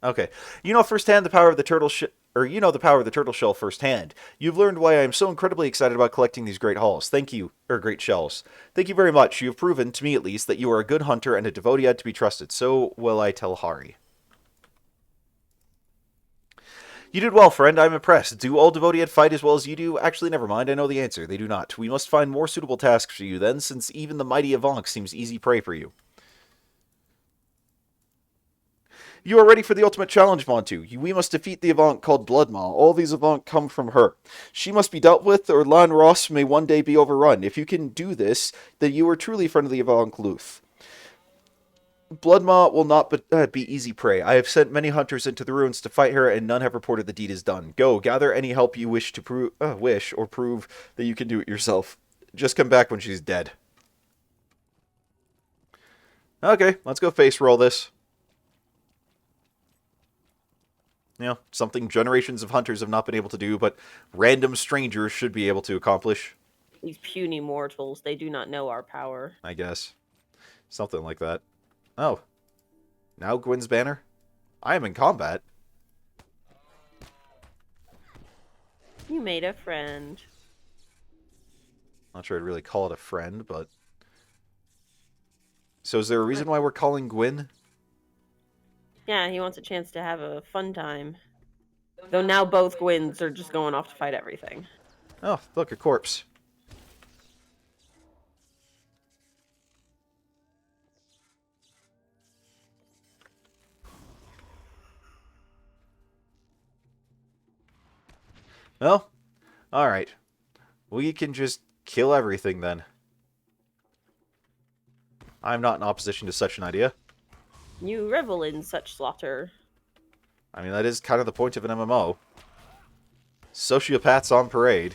Okay. You know firsthand the power of the you know the power of the turtle shell firsthand. You've learned why I am so incredibly excited about collecting these great hauls. Thank you, or great shells. Thank you very much. You have proven, to me at least, that you are a good hunter and a devotee to be trusted. So will I tell Hari. You did well, friend. I'm impressed. Do all Devotee fight as well as you do? Actually, never mind. I know the answer. They do not. We must find more suitable tasks for you, then, since even the mighty Avank seems easy prey for you. You are ready for the ultimate challenge, Montu. We must defeat the Avank called Bloodmaw. All these Avank come from her. She must be dealt with, or Lan Ross may one day be overrun. If you can do this, then you are truly friend of the Avank Luth. Bloodmaw will not be easy prey. I have sent many hunters into the ruins to fight her, and none have reported the deed is done. Go, gather any help you wish to prove that you can do it yourself. Just come back when she's dead. Okay, let's go face roll this. You know, something generations of hunters have not been able to do, but random strangers should be able to accomplish. These puny mortals, they do not know our power. I guess. Something like that. Oh. Now Gwyn's banner? I am in combat. You made a friend. Not sure I'd really call it a friend, but... So is there a reason why we're calling Gwyn? Yeah, he wants a chance to have a fun time. Though now both Gwyns are just going off to fight everything. Oh, look, a corpse. Well, alright. We can just kill everything then. I'm not in opposition to such an idea. You revel in such slaughter. I mean, that is kind of the point of an MMO. Sociopaths on parade.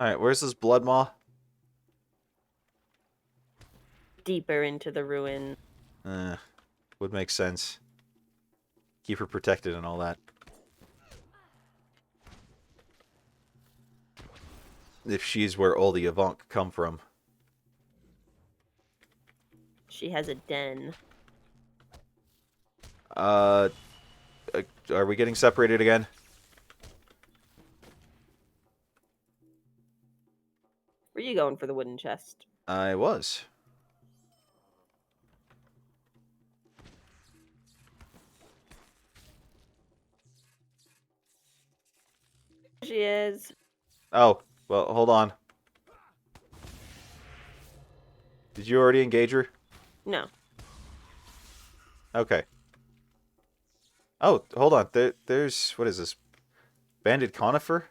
Alright, where's this Bloodmaw? Deeper into the ruin. Would make sense. Keep her protected and all that. If she's where all the Avank come from. She has a den. Are we getting separated again? Were you going for the wooden chest? I was. She is. Oh, well, hold on. Did you already engage her? No. Okay. Oh, hold on. There's... What is this? Banded conifer?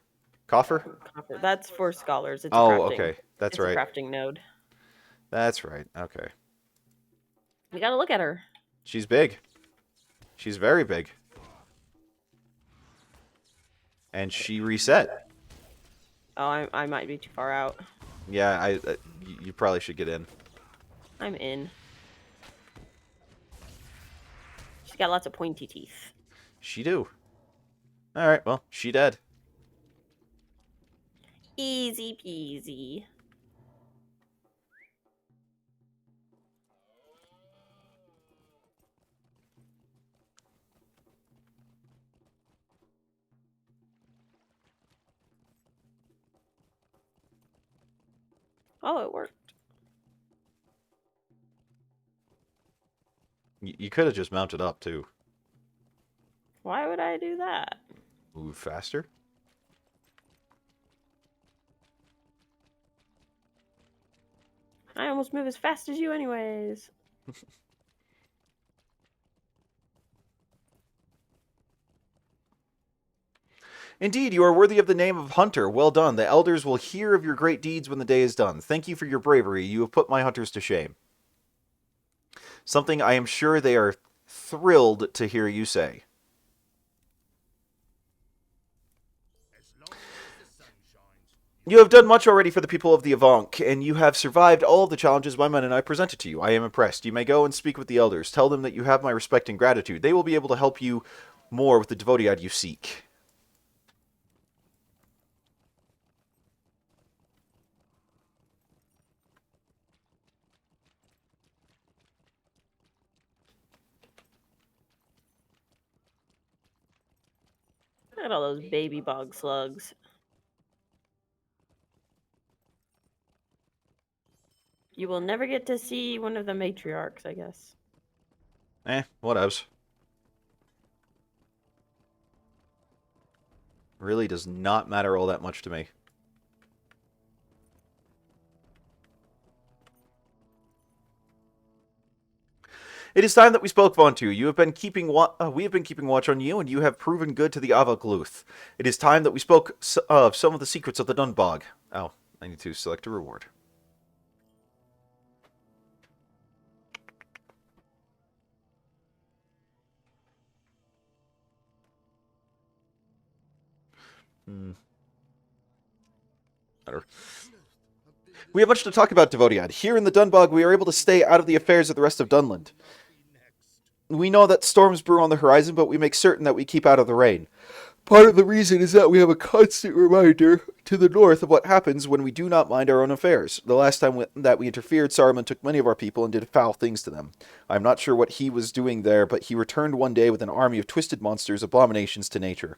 Coffer? Copper. That's for scholars. It's Oh, a crafting. okay. That's it's right. A crafting node. That's right. Okay. You gotta look at her. She's big. She's very big. And she reset. Oh, I might be too far out. Yeah, you probably should get in. I'm in. She's got lots of pointy teeth. She do. Alright, well, she dead. Easy peasy. Oh, it worked. You could have just mounted up, too. Why would I do that? Move faster? I almost move as fast as you anyways. Indeed, you are worthy of the name of Hunter. Well done. The elders will hear of your great deeds when the day is done. Thank you for your bravery. You have put my hunters to shame. Something I am sure they are thrilled to hear you say. You have done much already for the people of the Avank, and you have survived all of the challenges my men and I presented to you. I am impressed. You may go and speak with the elders. Tell them that you have my respect and gratitude. They will be able to help you more with the devotee you seek. Look at all those baby bog slugs. You will never get to see one of the matriarchs, I guess. Whatevs. Really does not matter all that much to me. It is time that we spoke, Vontu. You have been keeping we have been keeping watch on you, and you have proven good to the Avak. It is time that we spoke of some of the secrets of the Dunbog. Oh, I need to select a reward. We have much to talk about, Devodiad. Here in the Dunbog, we are able to stay out of the affairs of the rest of Dunland. We know that storms brew on the horizon, but we make certain that we keep out of the rain. Part of the reason is that we have a constant reminder to the north of what happens when we do not mind our own affairs. The last time that we interfered, Saruman took many of our people and did foul things to them. I'm not sure what he was doing there, but he returned one day with an army of twisted monsters, abominations to nature.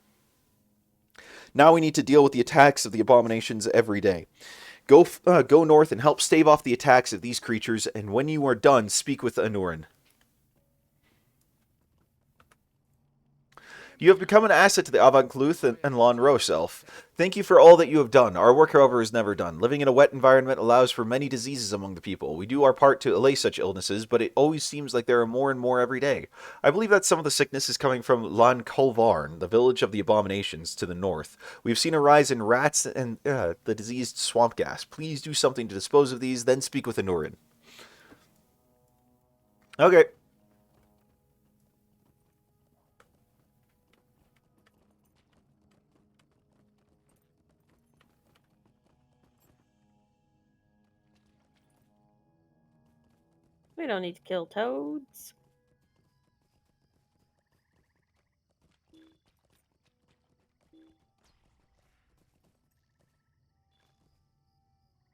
Now we need to deal with the attacks of the abominations every day. Go north and help stave off the attacks of these creatures, and when you are done, speak with Anurin. You have become an asset to the Avant-Cluth and Lon Roself. Thank you for all that you have done. Our work, however, is never done. Living in a wet environment allows for many diseases among the people. We do our part to allay such illnesses, but it always seems like there are more and more every day. I believe that some of the sickness is coming from Lan Kolvarn, the village of the abominations, to the north. We've seen a rise in rats and the diseased swamp gas. Please do something to dispose of these, then speak with Anurin. Okay. We don't need to kill toads.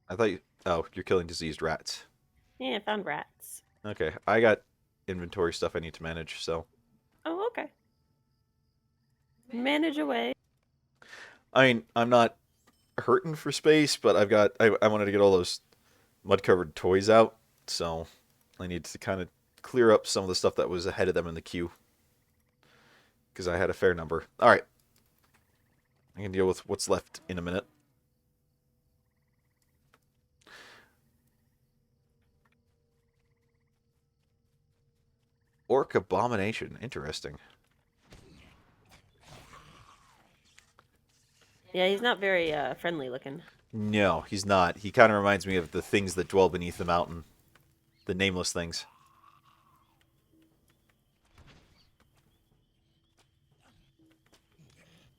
I thought you... Oh, you're killing diseased rats. Yeah, I found rats. Okay, I got inventory stuff I need to manage, so... Oh, okay. Manage away. I mean, I'm not hurting for space, but I wanted to get all those mud-covered toys out, so I need to kind of clear up some of the stuff that was ahead of them in the queue. Because I had a fair number. Alright. I can deal with what's left in a minute. Orc Abomination. Interesting. Yeah, he's not very friendly looking. No, he's not. He kind of reminds me of the things that dwell beneath the mountain. The nameless things.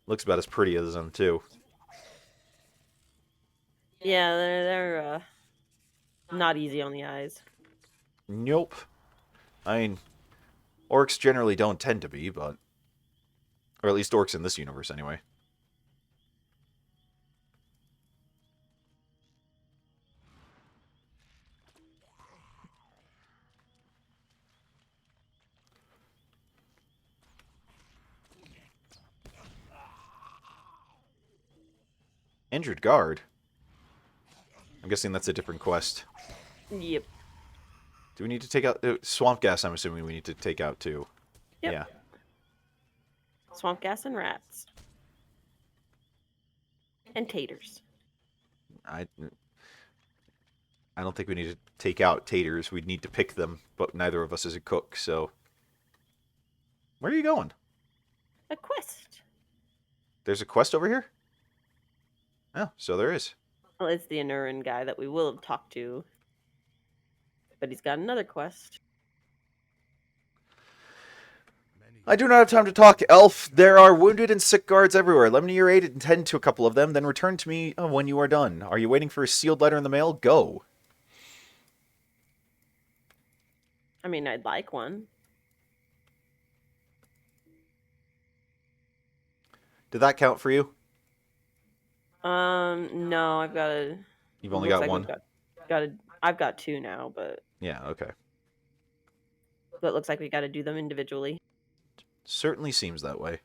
Looks about as pretty as them, too. Yeah, they're not easy on the eyes. Nope. I mean, orcs generally don't tend to be, but... Or at least orcs in this universe, anyway. Injured guard? I'm guessing that's a different quest. Yep. Do we need to take out... swamp gas, I'm assuming we need to take out, too. Yep. Yeah. Swamp gas and rats. And taters. I don't think we need to take out taters. We'd need to pick them, but neither of us is a cook, so... Where are you going? A quest. There's a quest over here? Oh, so there is. Well, it's the Anurin guy that we will have talked to. But he's got another quest. I do not have time to talk, Elf. There are wounded and sick guards everywhere. Lend me your aid and tend to a couple of them, then return to me when you are done. Are you waiting for a sealed letter in the mail? Go. I mean, I'd like one. Did that count for you? No, I've got a. You've only Looks got like one? I've got two now, but Yeah, okay. it looks like we got to do them individually. Certainly seems that way.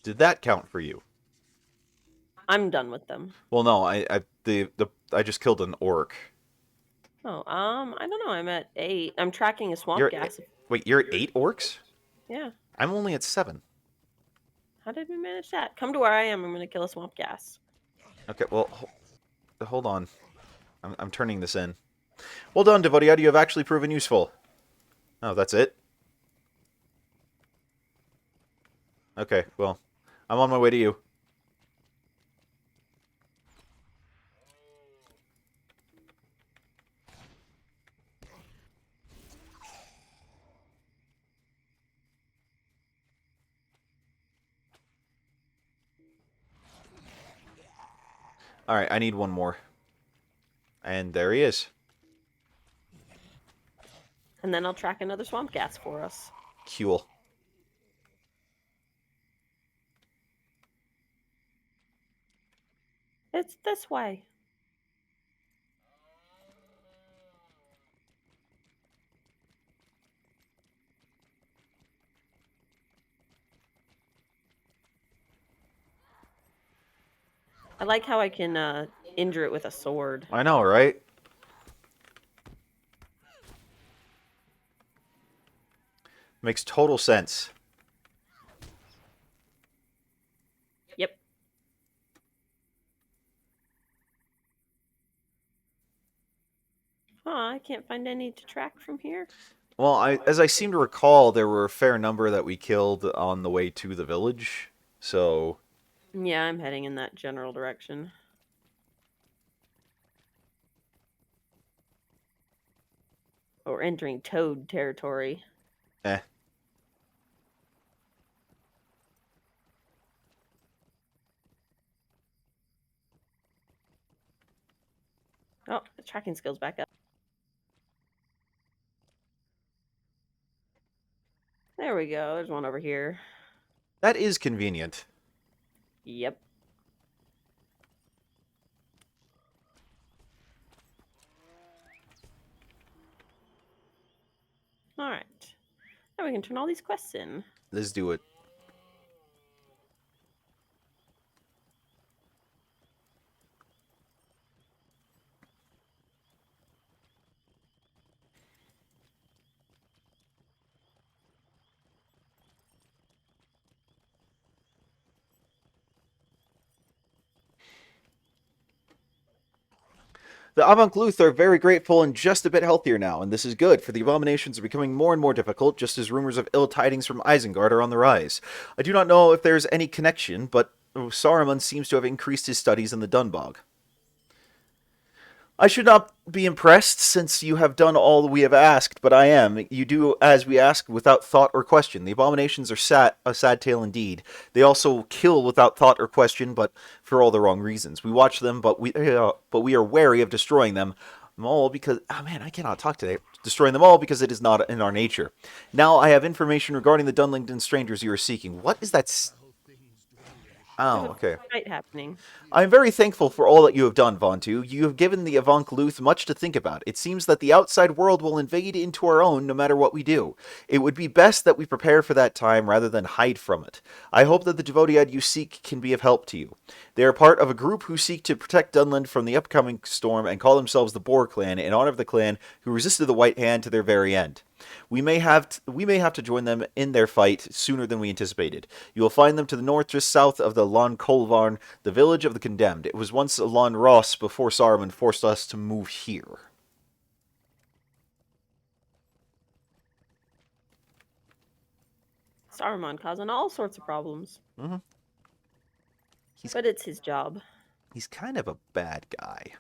Did that count for you? I'm done with them. Well, no, I just killed an orc. Oh, I don't know. I'm at 8. I'm tracking a swamp You're gas. wait, you're at 8 orcs? Yeah. I'm only at 7. How did we manage that? Come to where I am. I'm gonna kill a swamp gas. Okay, well, hold on. I'm turning this in. Well done, Devotiad. You have actually proven useful. Oh, that's it? Okay, well, I'm on my way to you. Alright, I need one more. And there he is. And then I'll track another swamp gas for us. Cool. It's this way. I like how I can injure it with a sword. I know, right? Makes total sense. Yep. Oh, I can't find any to track from here. Well, as I seem to recall, there were a fair number that we killed on the way to the village. So, Yeah, I'm heading in that general direction. Oh, we're entering toad territory. eh. Oh, the tracking skill's back up. There we go. There's one over here. That is convenient. Yep. Alright. Now we can turn all these quests in. Let's do it. The Avant-Luth are very grateful and just a bit healthier now, and this is good, for the abominations are becoming more and more difficult, just as rumors of ill tidings from Isengard are on the rise. I do not know if there's any connection, but Saruman seems to have increased his studies in the Dunbog. I should not be impressed, since you have done all we have asked, but I am. You do as we ask without thought or question. The abominations are a sad tale indeed. They also kill without thought or question, but for all the wrong reasons. We watch them, but we are wary of destroying them all because... Oh man, I cannot talk today. Destroying them all because it is not in our nature. Now I have information regarding the Dunlington strangers you are seeking. What is that... Oh, okay. Fight happening. I am very thankful for all that you have done, Vontu. You have given the Avant-Luth much to think about. It seems that the outside world will invade into our own no matter what we do. It would be best that we prepare for that time rather than hide from it. I hope that the Devotiad you seek can be of help to you. They are part of a group who seek to protect Dunland from the upcoming storm and call themselves the Boar Clan in honor of the clan who resisted the White Hand to their very end. We may have to join them in their fight sooner than we anticipated. You will find them to the north, just south of the Lon Colvarn, the village of the condemned. It was once Lon Ross before Saruman forced us to move here. Saruman causing all sorts of problems. Mm-hmm. But it's his job. He's kind of a bad guy.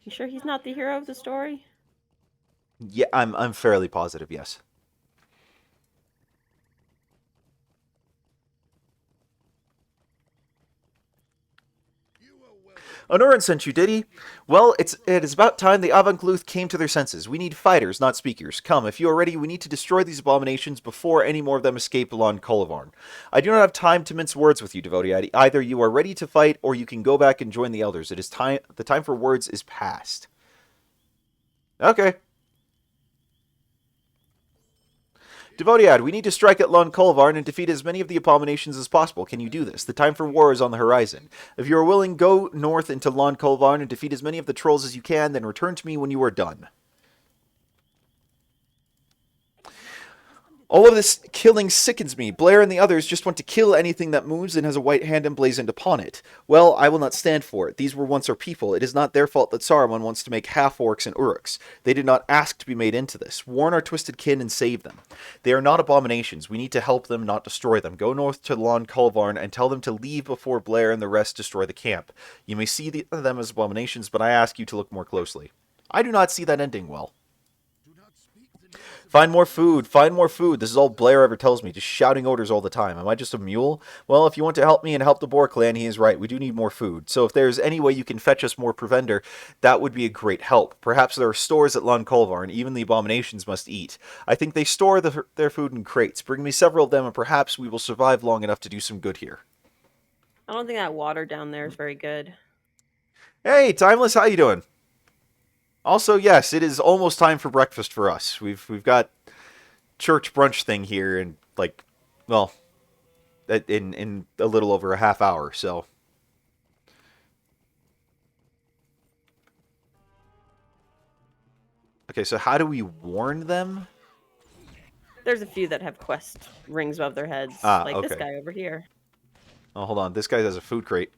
You sure he's not the hero of the story? Yeah, I'm fairly positive, yes. Honoran sent you, did he? Well, it is about time the Avankluth came to their senses. We need fighters, not speakers. Come, if you are ready, we need to destroy these abominations before any more of them escape Lon Colavarn. I do not have time to mince words with you, devotee. Either you are ready to fight, or you can go back and join the elders. It is time. The time for words is past. Okay. Devodiad, we need to strike at Lon Colavarn and defeat as many of the abominations as possible. Can you do this? The time for war is on the horizon. If you are willing, go north into Lon Colavarn and defeat as many of the trolls as you can, then return to me when you are done. All of this killing sickens me. Blair and the others just want to kill anything that moves and has a white hand emblazoned upon it. Well, I will not stand for it. These were once our people. It is not their fault that Saruman wants to make half-orcs and uruks. They did not ask to be made into this. Warn our twisted kin and save them. They are not abominations. We need to help them, not destroy them. Go north to Lon Colavarn and tell them to leave before Blair and the rest destroy the camp. You may see them as abominations, but I ask you to look more closely. I do not see that ending well. Find more food, find more food. This is all Blair ever tells me, just shouting orders all the time. Am I just a mule? Well, if you want to help me and help the Boar clan, he is right. We do need more food. So if there's any way you can fetch us more provender, that would be a great help. Perhaps there are stores at Lon Colavarn, even the abominations must eat. I think they store their food in crates. Bring me several of them and perhaps we will survive long enough to do some good here. I don't think that water down there is very good. Hey, Timeless, how you doing? Also, yes, it is almost time for breakfast for us. We've got church brunch thing here in in a little over a half hour, so. Okay, so how do we warn them? There's a few that have quest rings above their heads, like this okay. guy over here. Oh, hold on. This guy has a food crate.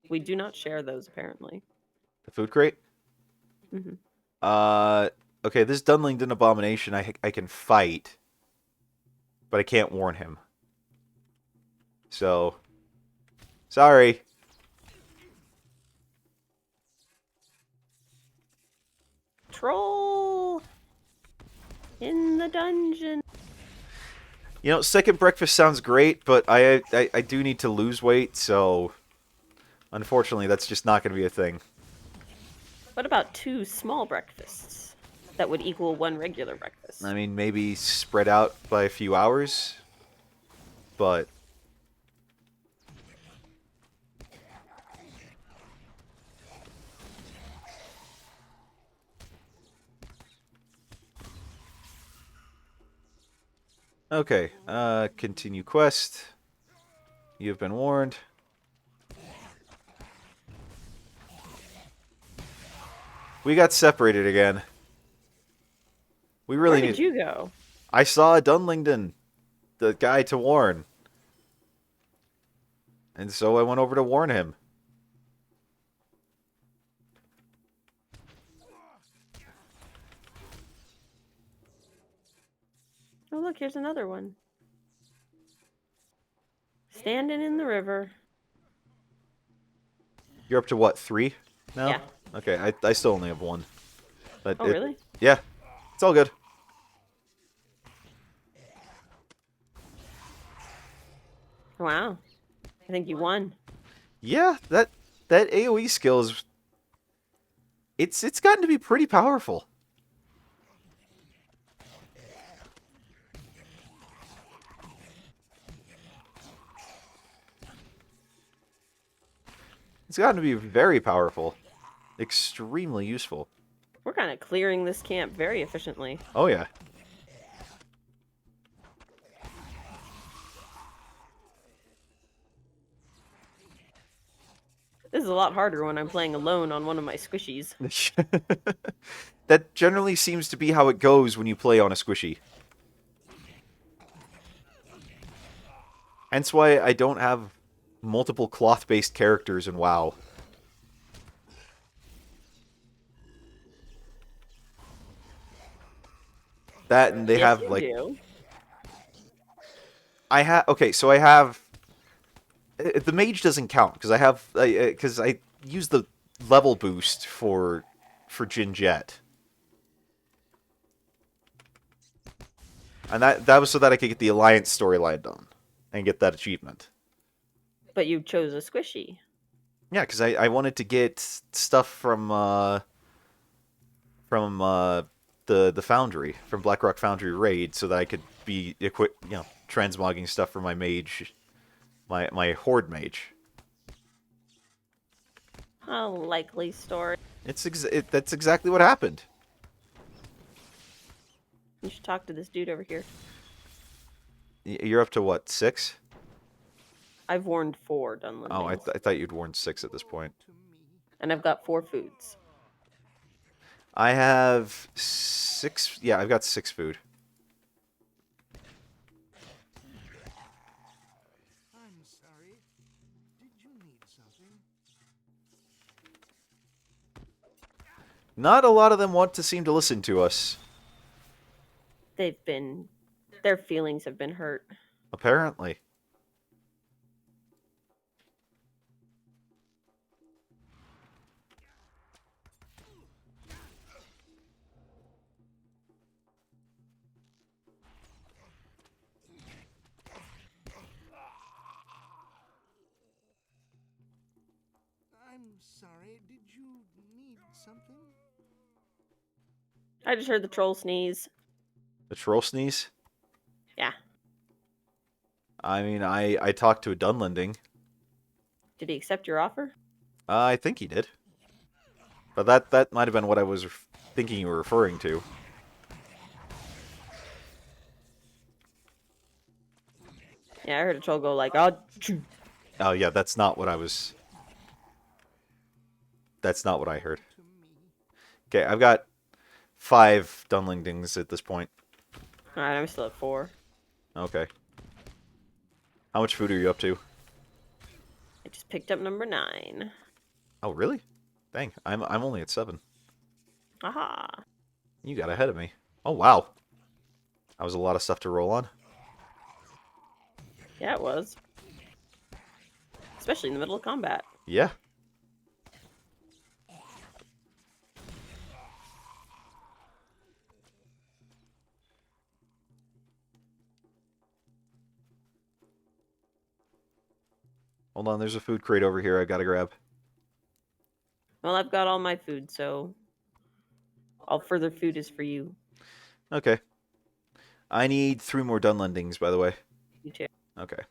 We do not share those, apparently. The food crate? Mm-hmm. Okay, this Dunlington abomination I can fight, but I can't warn him. So, sorry. Troll in the dungeon. You know, second breakfast sounds great, but I do need to lose weight, so unfortunately that's just not going to be a thing. What about 2 small breakfasts that would equal 1 regular breakfast? I mean, maybe spread out by a few hours, but okay, continue quest. You have been warned. We got separated again. We really Where did you go? I saw Dunlington, the guy to warn. And so I went over to warn him. Oh, look, here's another one. Standing in the river. You're up to what, 3 now? Yeah. Okay, I still only have 1. But Oh, really? Yeah, it's all good. Wow. I think you won. Yeah, that AoE skill is... It's gotten to be pretty powerful. It's gotten to be very powerful. Extremely useful. We're kind of clearing this camp very efficiently. Oh, yeah. This is a lot harder when I'm playing alone on one of my squishies. That generally seems to be how it goes when you play on a squishy. Hence why I don't have multiple cloth-based characters in WoW. That and they Yes, have you like do. I have okay, so I have the mage doesn't count because I use the level boost for Jin Jet. And that was so that I could get the Alliance storyline done and get that achievement. But you chose a squishy. Yeah, because I wanted to get stuff from the Foundry, from Blackrock Foundry Raid, so that I could be transmogging stuff for my mage, my Horde mage. A likely story. That's exactly what happened. You should talk to this dude over here. You're up to what, 6? I've warned 4 Dunlendings. Oh, I thought you'd warned 6 at this point. And I've got 4 foods. I have 6. Yeah, I've got 6 food. I'm sorry. Did you need something? Not a lot of them want to seem to listen to us. Their feelings have been hurt. Apparently. I'm sorry. Did you need something? I just heard the troll sneeze. The troll sneeze? Yeah. I mean, I talked to a Dunlending. Did he accept your offer? I think he did. But that might have been what I was thinking you were referring to. Yeah, I heard a troll go like, "Oh." Oh yeah, that's not what I was. That's not what I heard. Okay, I've got 5 Dunlendings at this point. All right, I'm still at 4. Okay. How much food are you up to? I just picked up number 9. Oh really? Dang, I'm only at 7. Aha. You got ahead of me. Oh wow. That was a lot of stuff to roll on. Yeah, it was. Especially in the middle of combat. Yeah. Hold on, there's a food crate over here I gotta grab. Well, I've got all my food, so all further food is for you. Okay. I need 3 more Dunlendings, by the way. You too. Okay.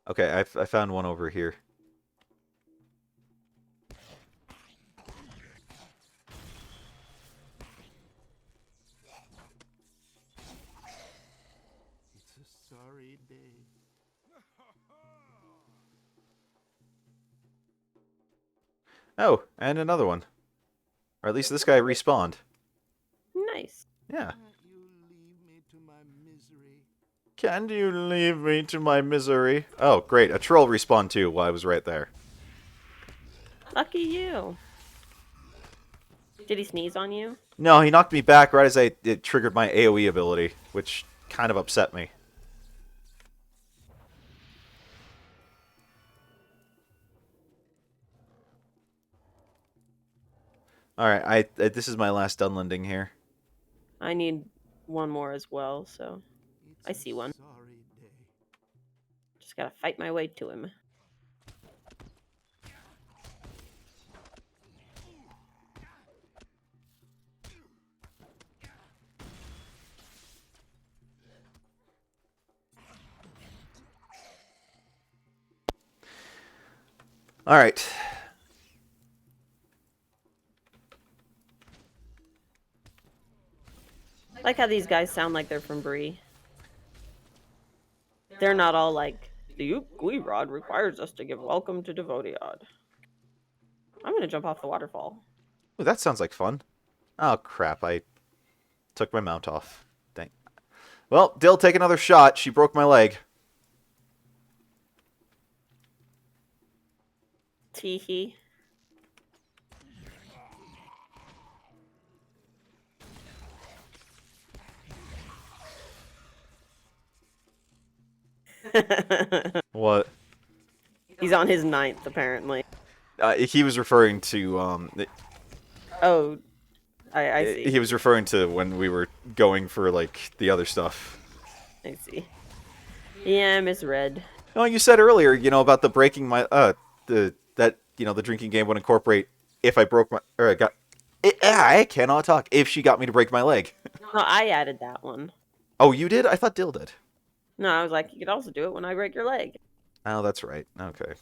Okay, I found one over here. It's a sorry day. Oh, and another one. Or at least this guy respawned. Nice. Yeah. Can't you leave me to my misery? Can you leave me to my misery? Oh, great. A troll respawned too while I was right there. Lucky you. Did he sneeze on you? No, he knocked me back right as it triggered my AoE ability, which kind of upset me. Alright, this is my last Dunlending here. I need one more as well, so It's I see one. Sorry day. Just gotta fight my way to him. Alright. I like how these guys sound like they're from Bree. They're not all like, the Gui Rod requires us to give welcome to Devodiad. I'm gonna jump off the waterfall. Ooh, that sounds like fun. Oh, crap. I took my mount off. Dang. Well, Dill, take another shot. She broke my leg. Teehee. What? He's on his 9th, apparently. He was referring to Oh, I see. he was referring to when we were going for like the other stuff. I see. Yeah, I misread. No, you said earlier, about the breaking my the drinking game would incorporate if I broke my or I got. I cannot talk. If she got me to break my leg. No, I added that one. Oh, you did? I thought Dill did. No, I was like, you could also do it when I break your leg. Oh, that's right. Okay.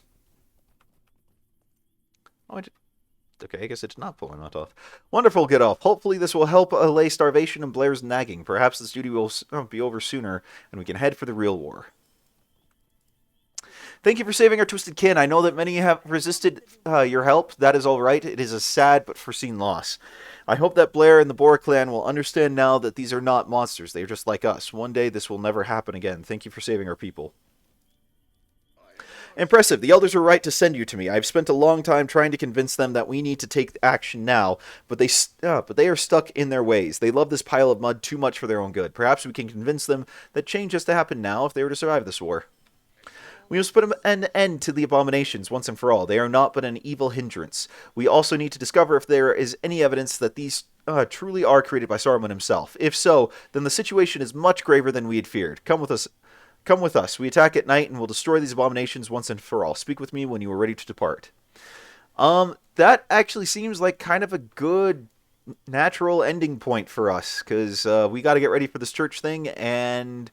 Okay, I guess it's not pulling that off. Wonderful, get off. Hopefully this will help allay starvation and Blair's nagging. Perhaps this duty will be over sooner, and we can head for the real war. Thank you for saving our twisted kin. I know that many have resisted your help. That is all right. It is a sad but foreseen loss. I hope that Blair and the Boar clan will understand now that these are not monsters. They are just like us. One day this will never happen again. Thank you for saving our people. Impressive. The elders were right to send you to me. I've spent a long time trying to convince them that we need to take action now, but they are stuck in their ways. They love this pile of mud too much for their own good. Perhaps we can convince them that change has to happen now if they were to survive this war. We must put an end to the abominations once and for all. They are not but an evil hindrance. We also need to discover if there is any evidence that these truly are created by Saruman himself. If so, then the situation is much graver than we had feared. Come with us. Come with us. We attack at night and will destroy these abominations once and for all. Speak with me when you are ready to depart. That actually seems like kind of a good natural ending point for us, because we got to get ready for this church thing, and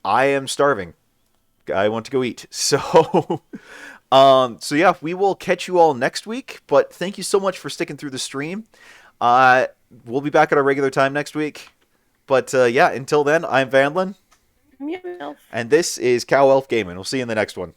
I am starving. I want to go eat. So, yeah, we will catch you all next week, but thank you so much for sticking through the stream. We'll be back at our regular time next week. But, yeah, until then, I'm Vanlin. Meow. And this is Cow Elf Gaming. We'll see you in the next one.